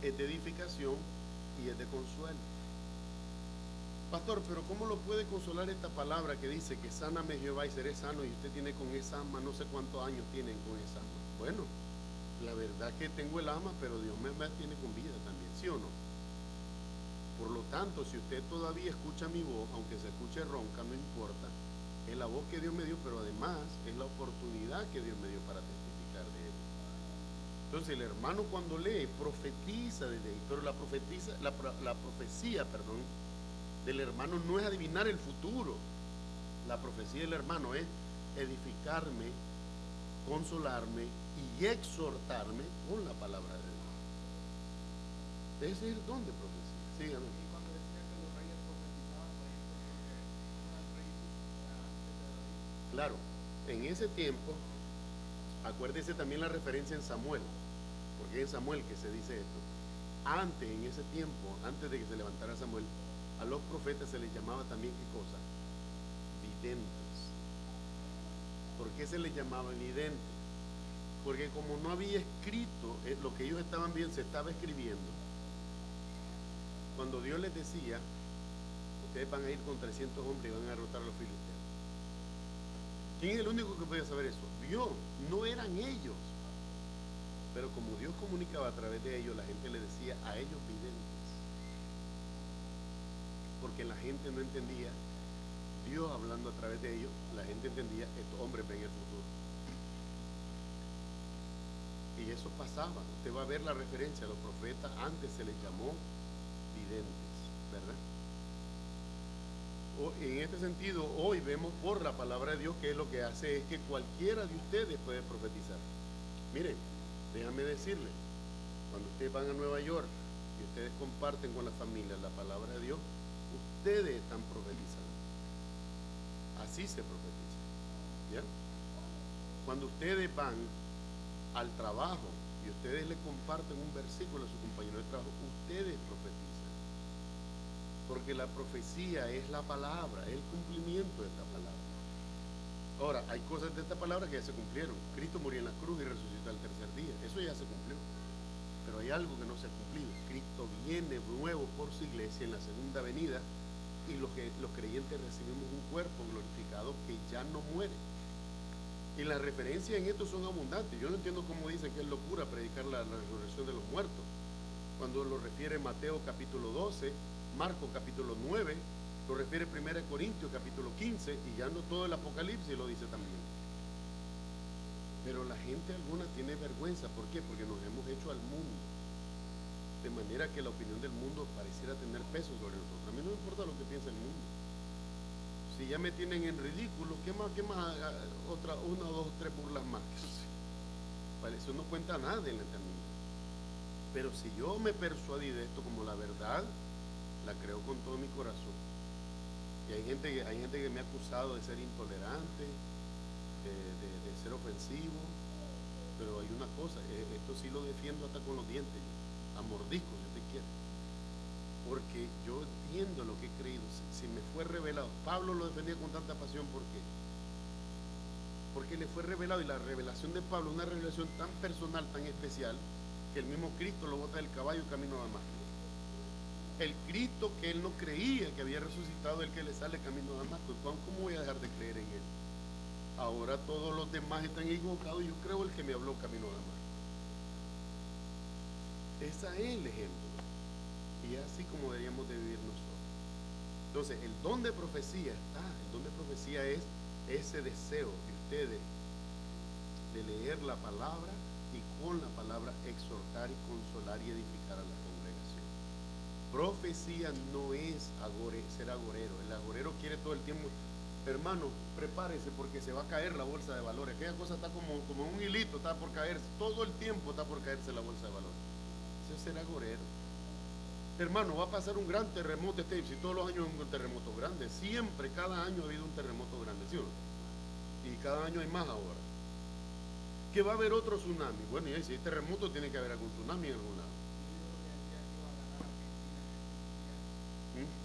es de edificación y es de consuelo. Pastor, pero ¿cómo lo puede consolar esta palabra que dice que sáname Jehová y seré sano, y usted tiene con esa alma, no sé cuántos años tienen con esa alma? Bueno, la verdad que tengo el alma, pero Dios me tiene con vida también, ¿sí o no? Por lo tanto, si usted todavía escucha mi voz, aunque se escuche ronca, no importa, es la voz que Dios me dio, pero además es la oportunidad que Dios me dio para testificar de Él. Entonces el hermano cuando lee, profetiza desde ahí, pero la profecía del hermano no es adivinar el futuro. La profecía del hermano es edificarme, consolarme y exhortarme con la palabra de Dios. Ese es el don de profecía. Síganme. Y cuando decía que los reyes profetizaban, por ejemplo, porque eran reyes antes de David. Claro, en ese tiempo, acuérdese también la referencia en Samuel, porque es en Samuel que se dice esto. Antes, en ese tiempo, antes de que se levantara Samuel, a los profetas se les llamaba también, ¿qué cosa? Videntes. ¿Por qué se les llamaba videntes? Porque como no había escrito lo que ellos estaban viendo, se estaba escribiendo. Cuando Dios les decía, ustedes van a ir con 300 hombres y van a derrotar a los filisteos, ¿Quién es el único que podía saber eso? Dios, no eran ellos. Pero como Dios comunicaba a través de ellos, la gente le decía a ellos videntes. Porque la gente no entendía, Dios hablando a través de ellos, la gente entendía, estos hombres ven el futuro. Y eso pasaba. Usted va a ver la referencia a los profetas, antes se les llamó videntes, ¿verdad? En este sentido, hoy vemos por la palabra de Dios que es lo que hace es que cualquiera de ustedes puede profetizar. Miren, déjame decirles, cuando ustedes van a Nueva York y ustedes comparten con la familia la palabra de Dios, ustedes están profetizando. Así se profetiza, ¿ya? Cuando ustedes van al trabajo y ustedes le comparten un versículo a su compañero de trabajo, ustedes profetizan. Porque la profecía es la palabra, es el cumplimiento de esta palabra. Ahora, hay cosas de esta palabra que ya se cumplieron. Cristo murió en la cruz y resucitó al tercer día. Eso ya se cumplió. Pero hay algo que no se ha cumplido. Cristo viene nuevo por su iglesia en la segunda venida y los creyentes recibimos un cuerpo glorificado que ya no muere. Y las referencias en esto son abundantes. Yo no entiendo cómo dicen que es locura predicar la resurrección de los muertos. Cuando lo refiere Mateo capítulo 12, Marcos capítulo 9, lo refiere 1 Corintios capítulo 15, y ya no todo el Apocalipsis lo dice también. Pero la gente alguna tiene vergüenza. ¿Por qué? Porque nos hemos hecho al mundo, de manera que la opinión del mundo pareciera tener peso sobre nosotros. A mí no me importa lo que piensa el mundo. Si ya me tienen en ridículo, ¿qué más? Otra, una, dos, tres burlas más. Vale, eso no cuenta nada en la eternidad. Pero si yo me persuadí de esto como la verdad, la creo con todo mi corazón. Y hay gente que me ha acusado de ser intolerante, de ser ofensivo, pero hay una cosa, esto sí lo defiendo hasta con los dientes, a mordiscos, si usted quiere, porque yo entiendo lo que he creído. Si me fue revelado, Pablo lo defendía con tanta pasión. ¿Por qué? Porque le fue revelado, y la revelación de Pablo es una revelación tan personal, tan especial, que el mismo Cristo lo bota del caballo camino a Damasco. El Cristo que él no creía que había resucitado, el que le sale camino a Damasco. ¿Cómo voy a dejar de creer en él? Ahora todos los demás están equivocados y yo creo el que me habló camino a Damasco. Ese es el ejemplo. Y es así como deberíamos de vivir nosotros. Entonces, el don de profecía está. El don de profecía es ese deseo de ustedes de leer la palabra y con la palabra exhortar y consolar y edificar a la congregación. Profecía no es ser agorero. El agorero quiere todo el tiempo, hermano, prepárese porque se va a caer la bolsa de valores. Aquella cosa está como un hilito, está por caerse. Todo el tiempo está por caerse la bolsa de valores. Eso es ser agorero. Hermano, va a pasar un gran terremoto si todos los años hay un terremoto grande. Siempre, cada año ha habido un terremoto grande, ¿sí o no? Y cada año hay más ahora. Que va a haber otro tsunami. Bueno, y si hay terremoto, tiene que haber algún tsunami en algún lado.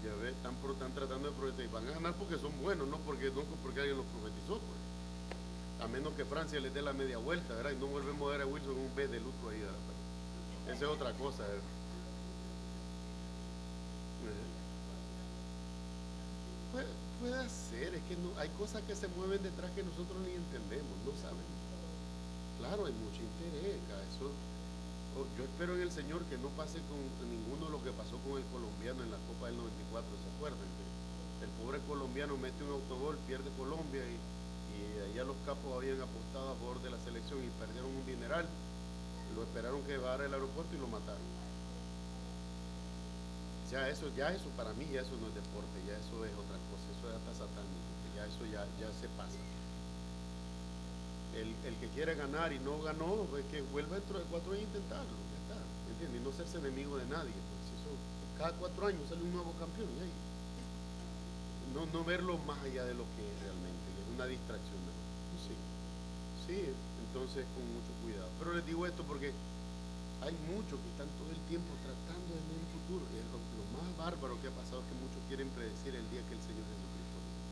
Ya ves, están tratando de profetizar. Y van a ganar porque son buenos, no porque alguien los profetizó, pues. A menos que Francia les dé la media vuelta, ¿verdad? Y no volvemos a ver a Wilson un B de luto ahí, ¿verdad? Pero esa es otra cosa, ¿verdad? Puede ser, es que no, hay cosas que se mueven detrás que nosotros ni entendemos, no sabemos. Claro, hay mucho interés acá, eso. Yo espero en el Señor que no pase con ninguno de lo que pasó con el colombiano en la Copa del 94, ¿se acuerdan? El pobre colombiano mete un autogol, pierde Colombia y allá los capos habían apostado a favor de la selección y perdieron un dineral. Lo esperaron que bajara al aeropuerto y lo mataron. Ya eso para mí ya eso no es deporte, ya eso es otra cosa, eso es hasta satánico, ya eso ya se pasa. El que quiere ganar y no ganó, pues que vuelva dentro de 4 años a intentarlo, ya está, ¿entiendes? Y no serse enemigo de nadie, pues eso, cada 4 años sale un nuevo campeón, y ahí, no verlo más allá de lo que es realmente, es una distracción, ¿no? Sí, entonces con mucho cuidado. Pero les digo esto porque hay muchos que están todo el tiempo tratando de ver el futuro, y lo más bárbaro que ha pasado es que muchos quieren predecir el día que el Señor Jesucristo viene.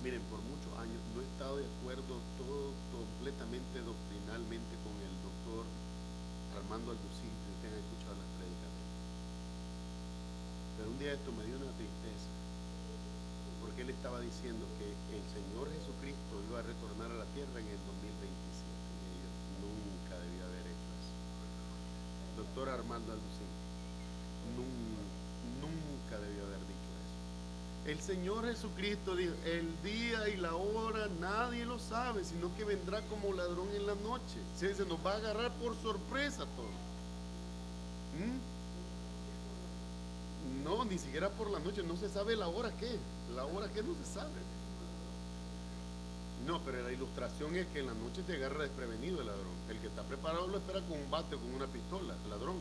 Miren, por muchos años no he estado de acuerdo todo completamente doctrinalmente con el doctor Armando Alducin, que ustedes han escuchado las prédicas de él. Pero un día esto me dio una tristeza, porque porque él estaba diciendo que el Señor Jesucristo iba a retornar a la tierra en el 2027 y ellos nunca debía haber hecho eso. Doctor Armando Alducín, nunca debió haber dicho eso. El Señor Jesucristo dijo, el día y la hora nadie lo sabe, sino que vendrá como ladrón en la noche. Se nos va a agarrar por sorpresa todo. No, ni siquiera por la noche, no se sabe la hora que no se sabe. No, pero la ilustración es que en la noche te agarra desprevenido el ladrón. El que está preparado lo espera con un bate o con una pistola, el ladrón.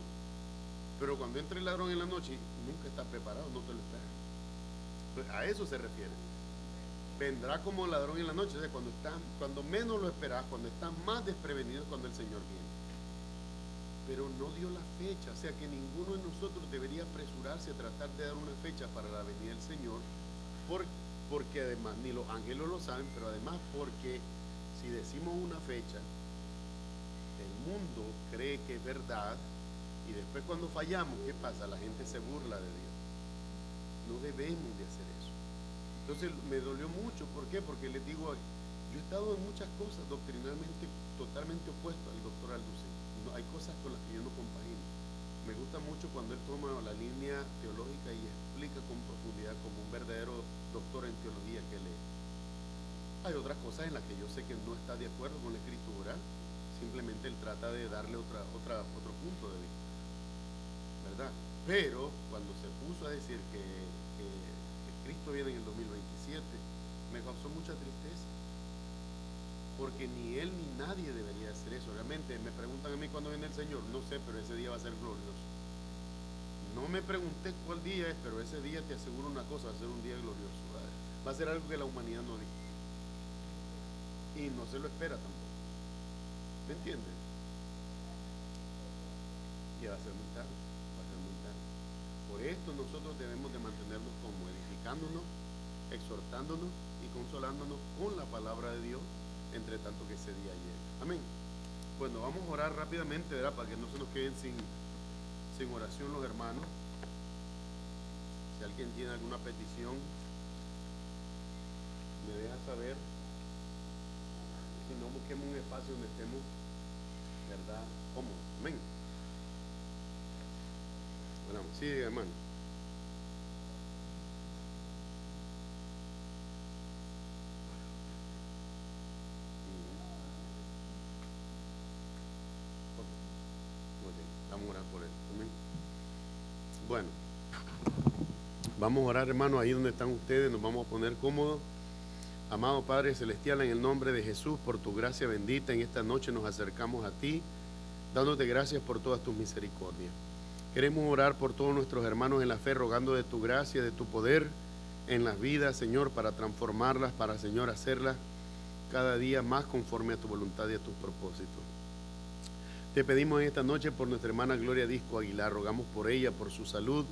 Pero cuando entra el ladrón en la noche, nunca está preparado, no te lo espera. Pues a eso se refiere. Vendrá como ladrón en la noche, o sea, cuando menos lo esperas, cuando estás más desprevenido, cuando el Señor viene. Pero no dio la fecha, o sea que ninguno de nosotros debería apresurarse a tratar de dar una fecha para la venida del Señor, porque además, ni los ángeles lo saben, pero además porque si decimos una fecha, el mundo cree que es verdad, y después cuando fallamos, ¿qué pasa? La gente se burla de Dios. No debemos de hacer eso. Entonces me dolió mucho, ¿por qué? Porque les digo, yo he estado en muchas cosas doctrinalmente totalmente opuesto al doctor Alducín. Hay cosas con las que yo no compagino. Me gusta mucho cuando él toma la línea teológica y explica con profundidad como un verdadero doctor en teología que lee. Hay otras cosas en las que yo sé que no está de acuerdo con la escritura, simplemente él trata de darle otro punto de vista, ¿verdad? Pero cuando se puso a decir que Cristo viene en el 2027, me causó mucha tristeza. Porque ni él ni nadie debería hacer eso. Realmente me preguntan a mí cuándo viene el Señor. No sé, pero ese día va a ser glorioso. No me pregunté cuál día es, pero ese día te aseguro una cosa, va a ser un día glorioso. ¿Verdad? Va a ser algo que la humanidad no dice. Y no se lo espera tampoco. ¿Me entiendes? Y va a ser muy tarde. Va a ser muy tarde. Por esto nosotros debemos de mantenernos como edificándonos, exhortándonos y consolándonos con la palabra de Dios, entre tanto que ese día llegue. Amén. Bueno, vamos a orar rápidamente, ¿verdad? Para que no se nos queden sin oración los hermanos. Si alguien tiene alguna petición, me deja saber. Si no, busquemos un espacio donde estemos, ¿verdad? Cómodos. Amén. Bueno, sí, hermano. Vamos a orar por él. Amén. Bueno, vamos a orar, hermano, ahí donde están ustedes, nos vamos a poner cómodos. Amado Padre Celestial, en el nombre de Jesús, por tu gracia bendita, en esta noche nos acercamos a ti, dándote gracias por todas tus misericordias. Queremos orar por todos nuestros hermanos en la fe, rogando de tu gracia, de tu poder en las vidas, Señor, para transformarlas, para, Señor, hacerlas cada día más conforme a tu voluntad y a tus propósitos. Te pedimos en esta noche por nuestra hermana Gloria Disco Aguilar, rogamos por ella, por su salud.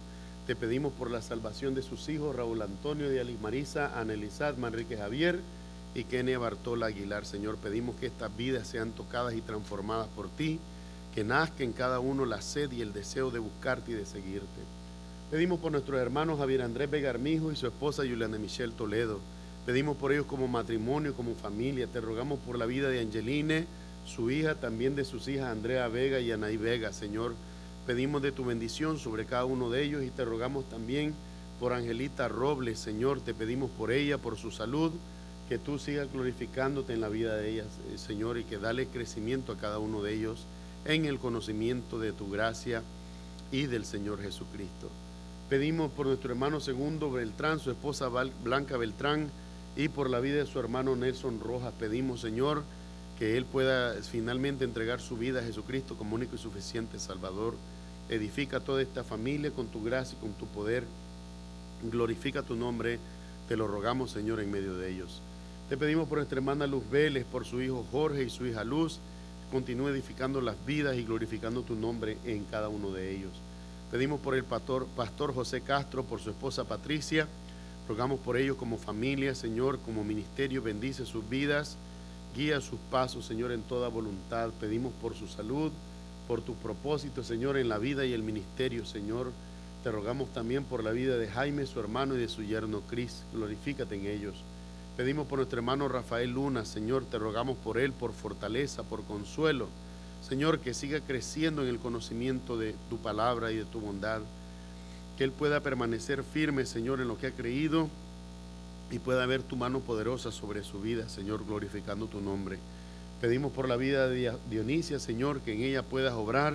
Te pedimos por la salvación de sus hijos, Raúl Antonio, Dialis Marisa, Anelizad, Manrique Javier y Kenia Bartola Aguilar. Señor, pedimos que estas vidas sean tocadas y transformadas por ti, que nazca en cada uno la sed y el deseo de buscarte y de seguirte. Pedimos por nuestros hermanos Javier Andrés Vega Armijo y su esposa Juliana Michelle Toledo. Pedimos por ellos como matrimonio, como familia. Te rogamos por la vida de Angeline, su hija, también de sus hijas Andrea Vega y Anaí Vega. Señor, pedimos de tu bendición sobre cada uno de ellos y te rogamos también por Angelita Robles. Señor, te pedimos por ella, por su salud, que tú sigas glorificándote en la vida de ellas, Señor, y que dale crecimiento a cada uno de ellos en el conocimiento de tu gracia y del Señor Jesucristo. Pedimos por nuestro hermano Segundo Beltrán, su esposa Blanca Beltrán, y por la vida de su hermano Nelson Rojas. Pedimos, Señor, que él pueda finalmente entregar su vida a Jesucristo como único y suficiente Salvador. Edifica toda esta familia con tu gracia y con tu poder. Glorifica tu nombre, te lo rogamos, Señor, en medio de ellos. Te pedimos por nuestra hermana Luz Vélez, por su hijo Jorge y su hija Luz. Continúa edificando las vidas y glorificando tu nombre en cada uno de ellos. Pedimos por el pastor José Castro, por su esposa Patricia. Rogamos por ellos como familia, Señor, como ministerio. Bendice sus vidas. Guía sus pasos, Señor, en toda voluntad. Pedimos por su salud, por tus propósitos, Señor, en la vida y el ministerio, Señor. Te rogamos también por la vida de Jaime, su hermano, y de su yerno Cris. Glorifícate en ellos. Pedimos por nuestro hermano Rafael Luna, Señor, te rogamos por él, por fortaleza, por consuelo. Señor, que siga creciendo en el conocimiento de tu palabra y de tu bondad. Que él pueda permanecer firme, Señor, en lo que ha creído y pueda ver tu mano poderosa sobre su vida, Señor, glorificando tu nombre. Pedimos por la vida de Dionisia, Señor, que en ella puedas obrar,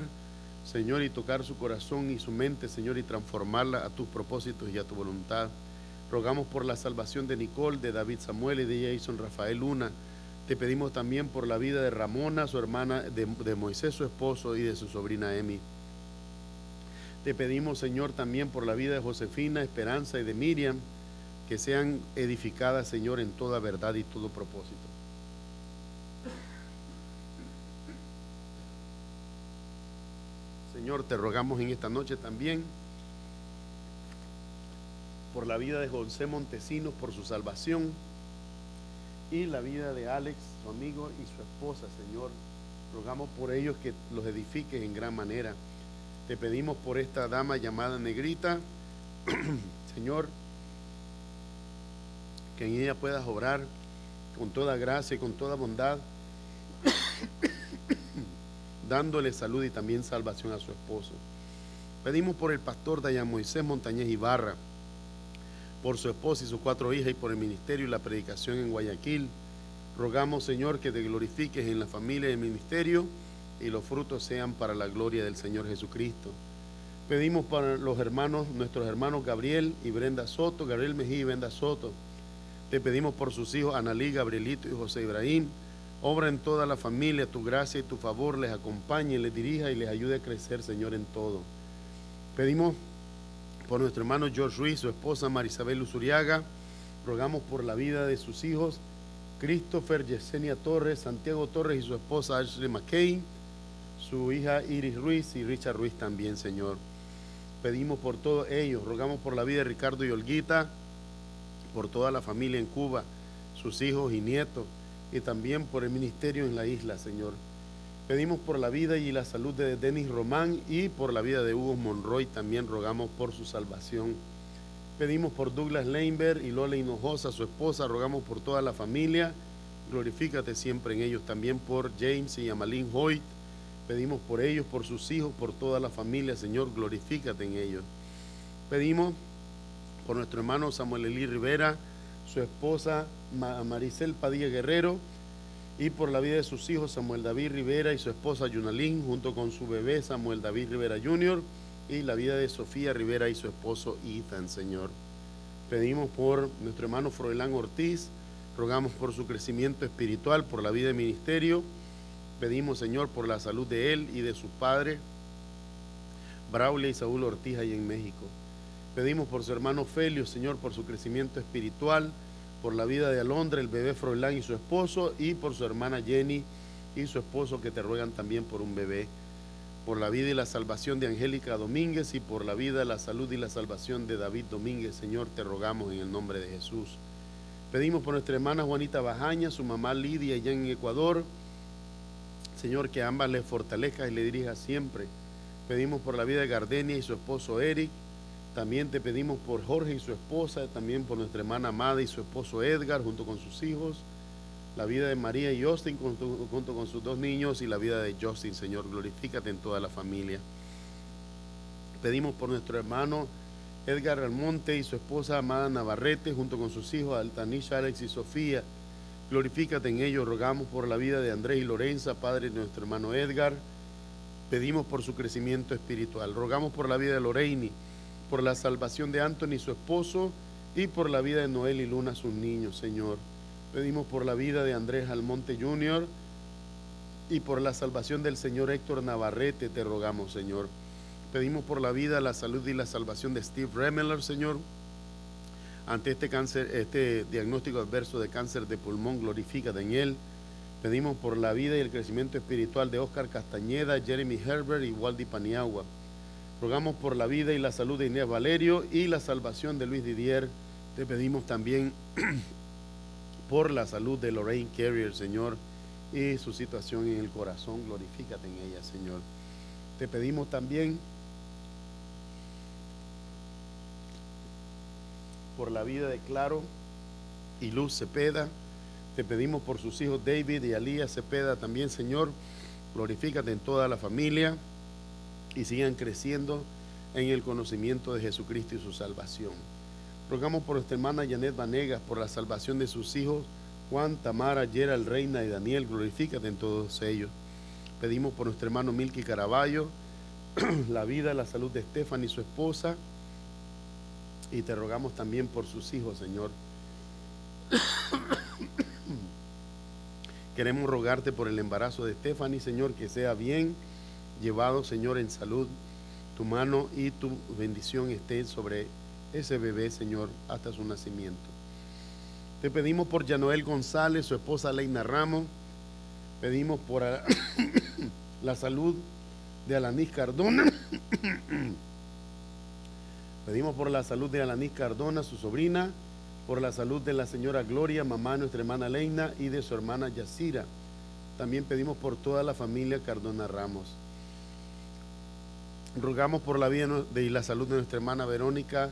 Señor, y tocar su corazón y su mente, Señor, y transformarla a tus propósitos y a tu voluntad. Rogamos por la salvación de Nicole, de David Samuel y de Jason Rafael Luna. Te pedimos también por la vida de Ramona, su hermana, de Moisés, su esposo, y de su sobrina Emi. Te pedimos, Señor, también por la vida de Josefina, Esperanza y de Miriam, que sean edificadas, Señor, en toda verdad y todo propósito. Señor, te rogamos en esta noche también por la vida de José Montesinos, por su salvación, y la vida de Alex, su amigo, y su esposa, Señor. Rogamos por ellos que los edifiques en gran manera. Te pedimos por esta dama llamada Negrita, Señor, que en ella puedas obrar con toda gracia y con toda bondad, dándole salud y también salvación a su esposo. Pedimos por el pastor Dayan Moisés Montañez Ibarra, por su esposa y sus 4 hijas, y por el ministerio y la predicación en Guayaquil. Rogamos, Señor, que te glorifiques en la familia y el ministerio, y los frutos sean para la gloria del Señor Jesucristo. Pedimos para los hermanos, nuestros hermanos Gabriel y Brenda Soto, Gabriel Mejía y Brenda Soto. Te pedimos por sus hijos Analí, Gabrielito y José Ibrahim. Obra en toda la familia, tu gracia y tu favor les acompañe, les dirija y les ayude a crecer, Señor, en todo. Pedimos por nuestro hermano George Ruiz, su esposa Marisabel Usuriaga. Rogamos por la vida de sus hijos Christopher Yesenia Torres, Santiago Torres y su esposa Ashley McCain, su hija Iris Ruiz y Richard Ruiz también, Señor. Pedimos por todos ellos. Rogamos por la vida de Ricardo y Olguita, por toda la familia en Cuba, sus hijos y nietos, y también por el ministerio en la isla, Señor. Pedimos por la vida y la salud de Denis Román y por la vida de Hugo Monroy, también rogamos por su salvación. Pedimos por Douglas Leinberg y Lola Hinojosa, su esposa, rogamos por toda la familia, glorifícate siempre en ellos. También por James y Amalín Hoyt, pedimos por ellos, por sus hijos, por toda la familia, Señor, glorifícate en ellos. Pedimos por nuestro hermano Samuel Elí Rivera, su esposa Maricel Padilla Guerrero, y por la vida de sus hijos Samuel David Rivera y su esposa Yunalín, junto con su bebé Samuel David Rivera Jr., y la vida de Sofía Rivera y su esposo Ethan, Señor. Pedimos por nuestro hermano Froilán Ortiz, rogamos por su crecimiento espiritual, por la vida de ministerio. Pedimos, Señor, por la salud de él y de su padre, Braulio y Saúl Ortiz, ahí en México. Pedimos por su hermano Felio, Señor, por su crecimiento espiritual, por la vida de Alondra, el bebé Froilán y su esposo, y por su hermana Jenny y su esposo, que te ruegan también por un bebé. Por la vida y la salvación de Angélica Domínguez, y por la vida, la salud y la salvación de David Domínguez, Señor, te rogamos en el nombre de Jesús. Pedimos por nuestra hermana Juanita Bajaña, su mamá Lidia, allá en Ecuador, Señor, que ambas le fortalezcas y le dirijas siempre. Pedimos por la vida de Gardenia y su esposo Eric. También te pedimos por Jorge y su esposa, también por nuestra hermana Amada y su esposo Edgar, junto con sus hijos, la vida de María y Justin, junto con sus 2 niños, y la vida de Justin, Señor, glorifícate en toda la familia. Pedimos por nuestro hermano Edgar Almonte y su esposa Amada Navarrete, junto con sus hijos Altanisha, Alex y Sofía, glorifícate en ellos. Rogamos por la vida de Andrés y Lorenza, padre de nuestro hermano Edgar. Pedimos por su crecimiento espiritual. Rogamos por la vida de Lorraine, por la salvación de Anthony, su esposo, y por la vida de Noel y Luna, sus niños, Señor. Pedimos por la vida de Andrés Almonte Jr. y por la salvación del señor Héctor Navarrete, te rogamos, Señor. Pedimos por la vida, la salud y la salvación de Steve Remeller, Señor. Ante este cáncer, este diagnóstico adverso de cáncer de pulmón, glorifícate en él. Pedimos por la vida y el crecimiento espiritual de Oscar Castañeda, Jeremy Herbert y Waldi Paniagua. Rogamos por la vida y la salud de Inés Valerio y la salvación de Luis Didier. Te pedimos también por la salud de Lorraine Carrier, Señor, y su situación en el corazón. Glorifícate en ella, Señor. Te pedimos también por la vida de Claro y Luz Cepeda. Te pedimos por sus hijos David y Alía Cepeda también, Señor. Glorifícate en toda la familia y sigan creciendo en el conocimiento de Jesucristo y su salvación. Rogamos por nuestra hermana Janet Vanegas, por la salvación de sus hijos Juan, Tamara, Gerald, Reina y Daniel. Glorifícate en todos ellos. Pedimos por nuestro hermano Milky Caraballo, la vida, la salud de Stephanie y su esposa. Y te rogamos también por sus hijos, Señor. Queremos rogarte por el embarazo de Stephanie, Señor, que sea bien llevado, Señor, en salud. Tu mano y tu bendición estén sobre ese bebé, Señor, hasta su nacimiento. Te pedimos por Yanoel González, su esposa Leina Ramos. Pedimos por la salud de Alanis Cardona. Pedimos por la salud de Alanis Cardona, su sobrina, por la salud de la señora Gloria, mamá de nuestra hermana Leina, y de su hermana Yacira. También pedimos por toda la familia Cardona Ramos. Rogamos por la vida y la salud de nuestra hermana Verónica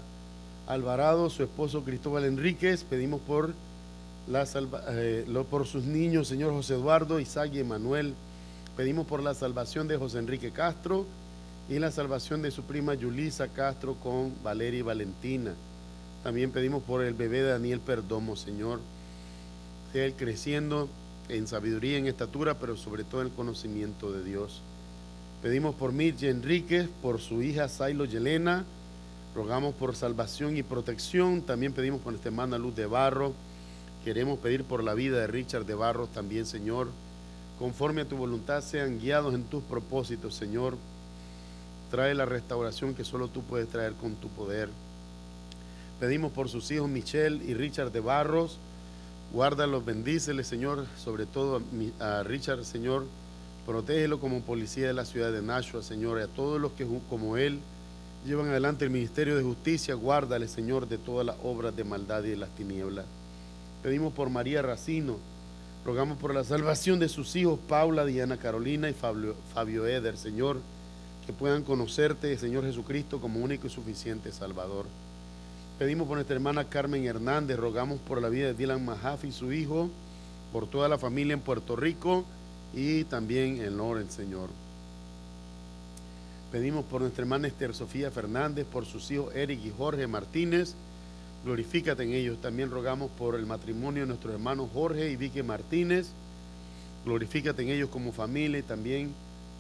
Alvarado, su esposo Cristóbal Enríquez. Pedimos por sus niños, señor José Eduardo, Isaac y Emanuel. Pedimos por la salvación de José Enrique Castro y la salvación de su prima Yulisa Castro con Valeria y Valentina. También pedimos por el bebé de Daniel Perdomo, Señor. Sea él creciendo en sabiduría, en estatura, pero sobre todo en el conocimiento de Dios. Pedimos por Mirja Enríquez, por su hija Sailo Yelena. Rogamos por salvación y protección. También pedimos por nuestra hermana Luz de Barro. Queremos pedir por la vida de Richard de Barros también, Señor. Conforme a tu voluntad, sean guiados en tus propósitos, Señor. Trae la restauración que solo tú puedes traer con tu poder. Pedimos por sus hijos Michelle y Richard de Barros. Guárdalos, bendíceles, Señor. Sobre todo a Richard, Señor. Protégelo como policía de la ciudad de Nashua, Señor. Y a todos los que, como él, llevan adelante el ministerio de justicia. Guárdale, Señor, de todas las obras de maldad y de las tinieblas. Pedimos por María Racino. Rogamos por la salvación de sus hijos Paula, Diana Carolina y Fabio Eder, Señor. Que puedan conocerte, Señor Jesucristo, como único y suficiente Salvador. Pedimos por nuestra hermana Carmen Hernández. Rogamos por la vida de Dylan Mahaffey, su hijo, por toda la familia en Puerto Rico y también en Lawrence, Señor. Pedimos por nuestra hermana Esther Sofía Fernández, por sus hijos Eric y Jorge Martínez. Glorifícate en ellos. También rogamos por el matrimonio de nuestros hermanos Jorge y Vicky Martínez. Glorifícate en ellos como familia y también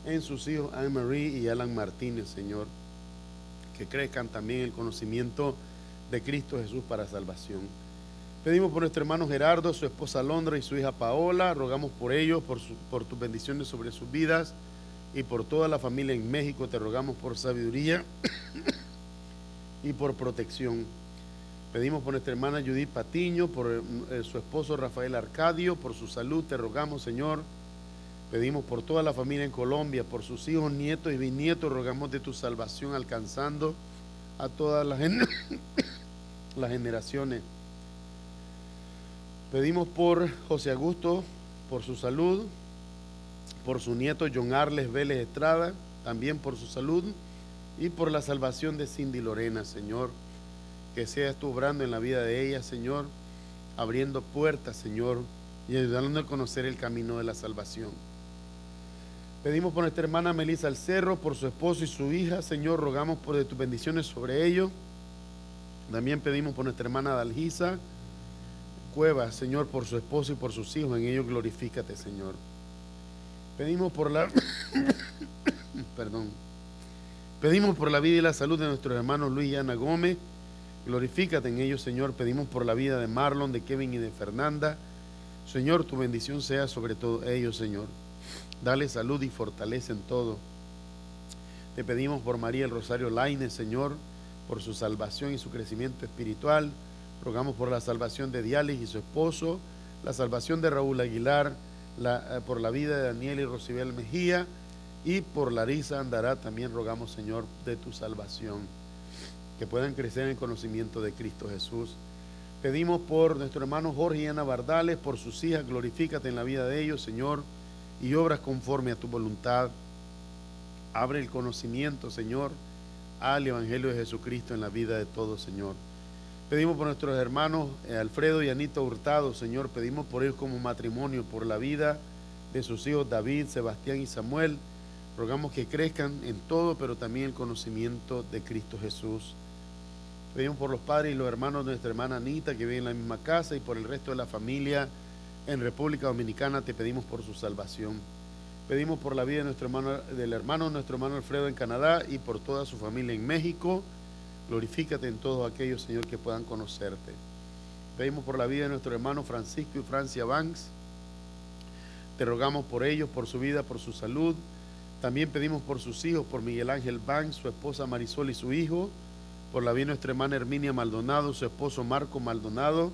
en sus hijos Anne-Marie y Alan Martínez, Señor. Que crezcan también en el conocimiento de Cristo Jesús para salvación. Pedimos por nuestro hermano Gerardo, su esposa Londra y su hija Paola. Rogamos por ellos, por tus bendiciones sobre sus vidas y por toda la familia en México. Te rogamos por sabiduría y por protección. Pedimos por nuestra hermana Judith Patiño, por su esposo Rafael Arcadio, por su salud. Te rogamos, Señor. Pedimos por toda la familia en Colombia, por sus hijos, nietos y bisnietos. Rogamos de tu salvación alcanzando a todas las generaciones. Pedimos por José Augusto, por su salud, por su nieto John Arles Vélez Estrada, también por su salud y por la salvación de Cindy Lorena, Señor. Que seas tú obrando en la vida de ella, Señor, abriendo puertas, Señor, y ayudándonos a conocer el camino de la salvación. Pedimos por nuestra hermana Melissa Alcerro, por su esposo y su hija, Señor. Rogamos por de tus bendiciones sobre ellos. También pedimos por nuestra hermana Dalgisa Cuevas, Señor, por su esposo y por sus hijos. En ellos glorifícate, Señor. Pedimos por la Pedimos por la vida y la salud de nuestros hermanos Luis y Ana Gómez. Glorifícate en ellos, Señor. Pedimos por la vida de Marlon, de Kevin y de Fernanda. Señor, tu bendición sea sobre todos ellos, Señor. Dale salud y fortaleza en todo. Te pedimos por María el Rosario Lainez, Señor, por su salvación y su crecimiento espiritual. Rogamos por la salvación de Dialis y su esposo, la salvación de Raúl Aguilar, por la vida de Daniel y Rosibel Mejía, y por Larisa Andará también rogamos, Señor, de tu salvación, que puedan crecer en el conocimiento de Cristo Jesús. Pedimos por nuestro hermano Jorge y Ana Bardales, por sus hijas. Glorifícate en la vida de ellos, Señor, y obras conforme a tu voluntad. Abre el conocimiento, Señor, al Evangelio de Jesucristo en la vida de todos, Señor. Pedimos por nuestros hermanos Alfredo y Anita Hurtado, Señor. Pedimos por ellos como matrimonio, por la vida de sus hijos David, Sebastián y Samuel. Rogamos que crezcan en todo, pero también el conocimiento de Cristo Jesús. Pedimos por los padres y los hermanos de nuestra hermana Anita, que viven en la misma casa, y por el resto de la familia en República Dominicana. Te pedimos por su salvación. Pedimos por la vida de nuestro hermano Alfredo en Canadá, y por toda su familia en México. Glorifícate en todos aquellos, Señor, que puedan conocerte. Pedimos por la vida de nuestro hermano Francisco y Francia Banks. Te rogamos por ellos, por su vida, por su salud. También pedimos por sus hijos, por Miguel Ángel Banks, su esposa Marisol y su hijo. Por la vida de nuestra hermana Herminia Maldonado, su esposo Marco Maldonado.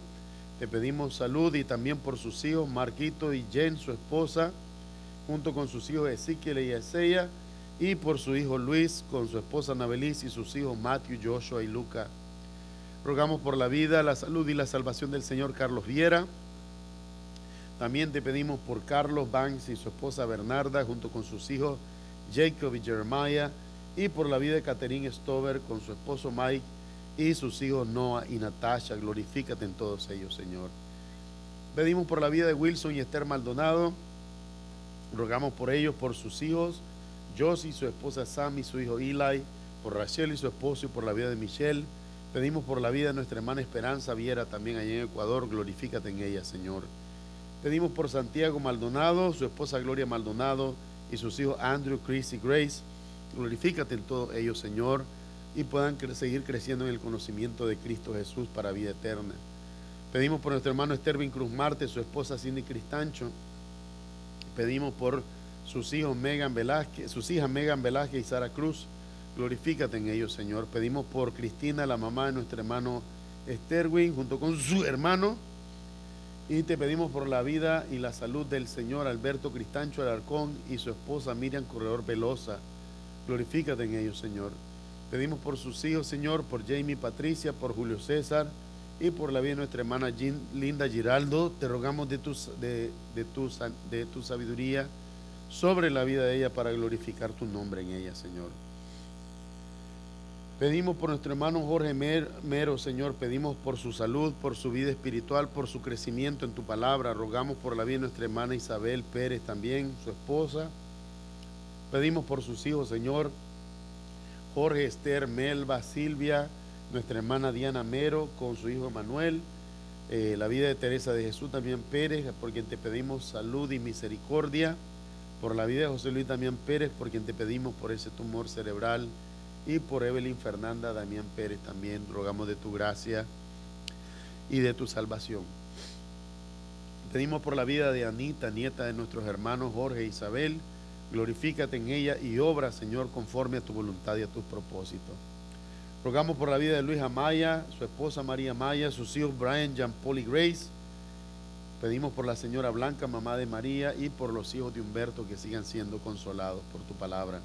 Te pedimos salud, y también por sus hijos Marquito y Jen, su esposa, junto con sus hijos Ezequiel y Ezeya, y por su hijo Luis, con su esposa Nabelis y sus hijos Matthew, Joshua y Luca. Rogamos por la vida, la salud y la salvación del señor Carlos Viera. También te pedimos por Carlos Banks y su esposa Bernarda, junto con sus hijos Jacob y Jeremiah, y por la vida de Catherine Stover con su esposo Mike y sus hijos Noah y Natasha. Glorifícate en todos ellos, Señor. Pedimos por la vida de Wilson y Esther Maldonado. Rogamos por ellos, por sus hijos Josie, su esposa Sam y su hijo Eli, por Rachel y su esposo, y por la vida de Michelle. Pedimos por la vida de nuestra hermana Esperanza Viera, también allá en Ecuador. Glorifícate en ella, Señor. Pedimos por Santiago Maldonado, su esposa Gloria Maldonado y sus hijos Andrew, Chris y Grace. Glorifícate en todos ellos, Señor, y puedan seguir creciendo en el conocimiento de Cristo Jesús para vida eterna. Pedimos por nuestro hermano Stervin Cruz Marte, su esposa Cindy Cristancho. Pedimos por sus hijas Megan Velázquez y Sara Cruz. Glorifícate en ellos, Señor. Pedimos por Cristina, la mamá de nuestro hermano Sterwin, junto con su hermano. Y te pedimos por la vida y la salud del señor Alberto Cristancho Alarcón y su esposa Miriam Corredor Velosa. Glorifícate en ellos, Señor. Pedimos por sus hijos, Señor, por Jamie Patricia, por Julio César, y por la vida de nuestra hermana Linda Giraldo. Te rogamos de tu sabiduría sobre la vida de ella, para glorificar tu nombre en ella, Señor. Pedimos por nuestro hermano Jorge Mero, Señor. Pedimos por su salud, por su vida espiritual, por su crecimiento en tu palabra. Rogamos por la vida de nuestra hermana Isabel Pérez también, su esposa. Pedimos por sus hijos, Señor, Jorge, Esther, Melba, Silvia, nuestra hermana Diana Mero con su hijo Emanuel, la vida de Teresa de Jesús también Pérez, por quien te pedimos salud y misericordia. Por la vida de José Luis Damián Pérez, por quien te pedimos por ese tumor cerebral, y por Evelyn Fernanda Damián Pérez también. Rogamos de tu gracia y de tu salvación. Pedimos por la vida de Anita, nieta de nuestros hermanos Jorge e Isabel. Glorifícate en ella y obra, Señor, conforme a tu voluntad y a tus propósitos. Rogamos por la vida de Luis Amaya, su esposa María Amaya, sus hijos Brian, Jean Paul y Grace. Pedimos por la señora Blanca, mamá de María, y por los hijos de Humberto, que sigan siendo consolados por tu palabra.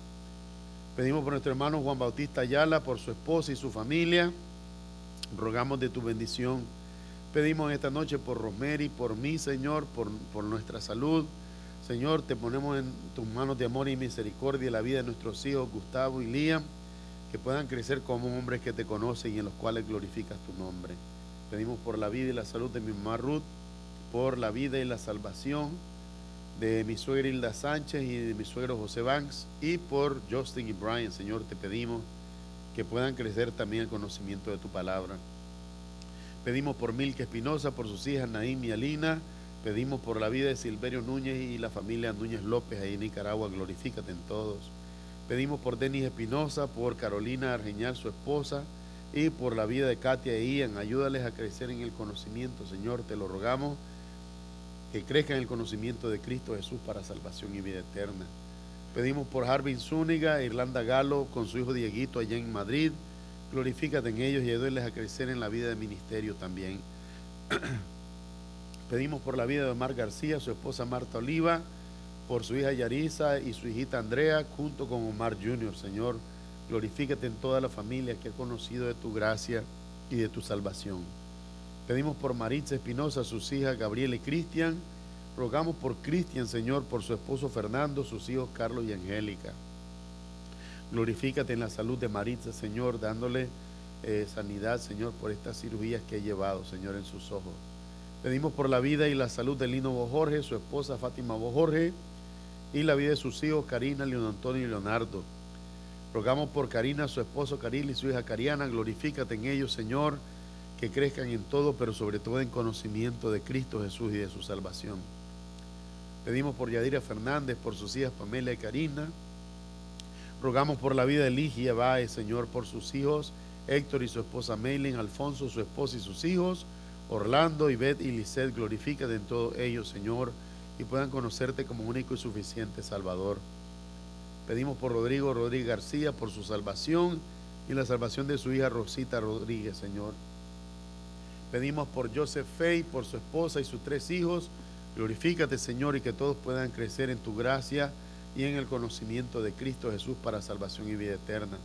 Pedimos por nuestro hermano Juan Bautista Ayala, por su esposa y su familia. Rogamos de tu bendición. Pedimos esta noche por Rosemary, por mí, Señor, por nuestra salud. Señor, te ponemos en tus manos de amor y misericordia la vida de nuestros hijos Gustavo y Liam, que puedan crecer como hombres que te conocen y en los cuales glorificas tu nombre. Pedimos por la vida y la salud de mi mamá Ruth, por la vida y la salvación de mi suegra Hilda Sánchez y de mi suegro José Banks, y por Justin y Brian, Señor, te pedimos que puedan crecer también el conocimiento de tu palabra. Pedimos por Milka Espinosa, por sus hijas Naim y Alina. Pedimos por la vida de Silverio Núñez y la familia Núñez López ahí en Nicaragua. Glorifícate en todos. Pedimos por Denis Espinosa, por Carolina Argeñal, su esposa, y por la vida de Katia e Ian. Ayúdales a crecer en el conocimiento, Señor, te lo rogamos, que crezcan en el conocimiento de Cristo Jesús para salvación y vida eterna. Pedimos por Harvin Zúñiga, Irlanda Galo, con su hijo Dieguito allá en Madrid. Glorifícate en ellos y ayúdales a crecer en la vida de ministerio también. Pedimos por la vida de Omar García, su esposa Marta Oliva, por su hija Yarisa y su hijita Andrea, junto con Omar Jr., Señor. Glorifícate en toda la familia que ha conocido de tu gracia y de tu salvación. Pedimos por Maritza Espinosa, sus hijas Gabriela y Cristian. Rogamos por Cristian, Señor, por su esposo Fernando, sus hijos Carlos y Angélica. Glorifícate en la salud de Maritza, Señor, dándole sanidad, Señor, por estas cirugías que ha llevado, Señor, en sus ojos. Pedimos por la vida y la salud de Lino Bojorge, su esposa Fátima Bojorge, y la vida de sus hijos Karina, Leon Antonio y Leonardo. Rogamos por Karina, su esposo Caril y su hija Cariana. Glorifícate en ellos, Señor, que crezcan en todo, pero sobre todo en conocimiento de Cristo Jesús y de su salvación. Pedimos por Yadira Fernández, por sus hijas Pamela y Karina. Rogamos por la vida de Ligia Baez, Señor, por sus hijos Héctor y su esposa Meilin, Alfonso, su esposa y sus hijos, Orlando, Ivette y Lisette. Glorifícate en todos ellos, Señor, y puedan conocerte como único y suficiente Salvador. Pedimos por Rodrigo Rodríguez García, por su salvación y la salvación de su hija Rosita Rodríguez, Señor. Pedimos por Joseph Fay, por su esposa y sus 3 hijos. Glorifícate, Señor, y que todos puedan crecer en tu gracia y en el conocimiento de Cristo Jesús para salvación y vida eterna.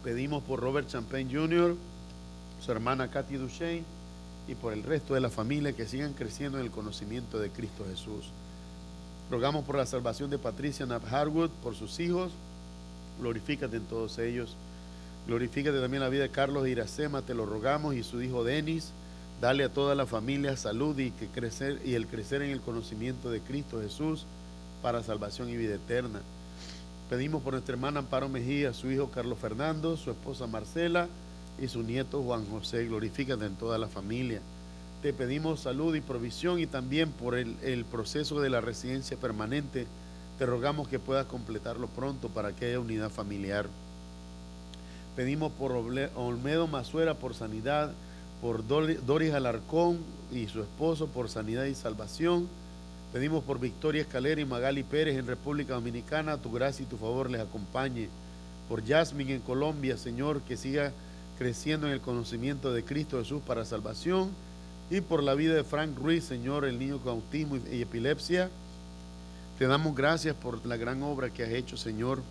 Pedimos por Robert Champagne Jr., su hermana Katy Duchesne, y por el resto de la familia, que sigan creciendo en el conocimiento de Cristo Jesús. Rogamos por la salvación de Patricia Knapp Harwood, por sus hijos. Glorifícate en todos ellos. Glorifícate también la vida de Carlos de Iracema, te lo rogamos, y su hijo Denis. Dale a toda la familia salud y el crecer en el conocimiento de Cristo Jesús para salvación y vida eterna. Pedimos por nuestra hermana Amparo Mejía, su hijo Carlos Fernando, su esposa Marcela y su nieto Juan José. Glorifícate en toda la familia. Te pedimos salud y provisión, y también por el proceso de la residencia permanente. Te rogamos que puedas completarlo pronto para que haya unidad familiar. Pedimos por Olmedo Mazuera por sanidad, por Doris Alarcón y su esposo por sanidad y salvación. Pedimos por Victoria Escalera y Magali Pérez en República Dominicana. Tu gracia y tu favor les acompañe. Por Jasmine en Colombia, Señor, que siga creciendo en el conocimiento de Cristo Jesús para salvación. Y por la vida de Frank Ruiz, Señor, el niño con autismo y epilepsia. Te damos gracias por la gran obra que has hecho, Señor,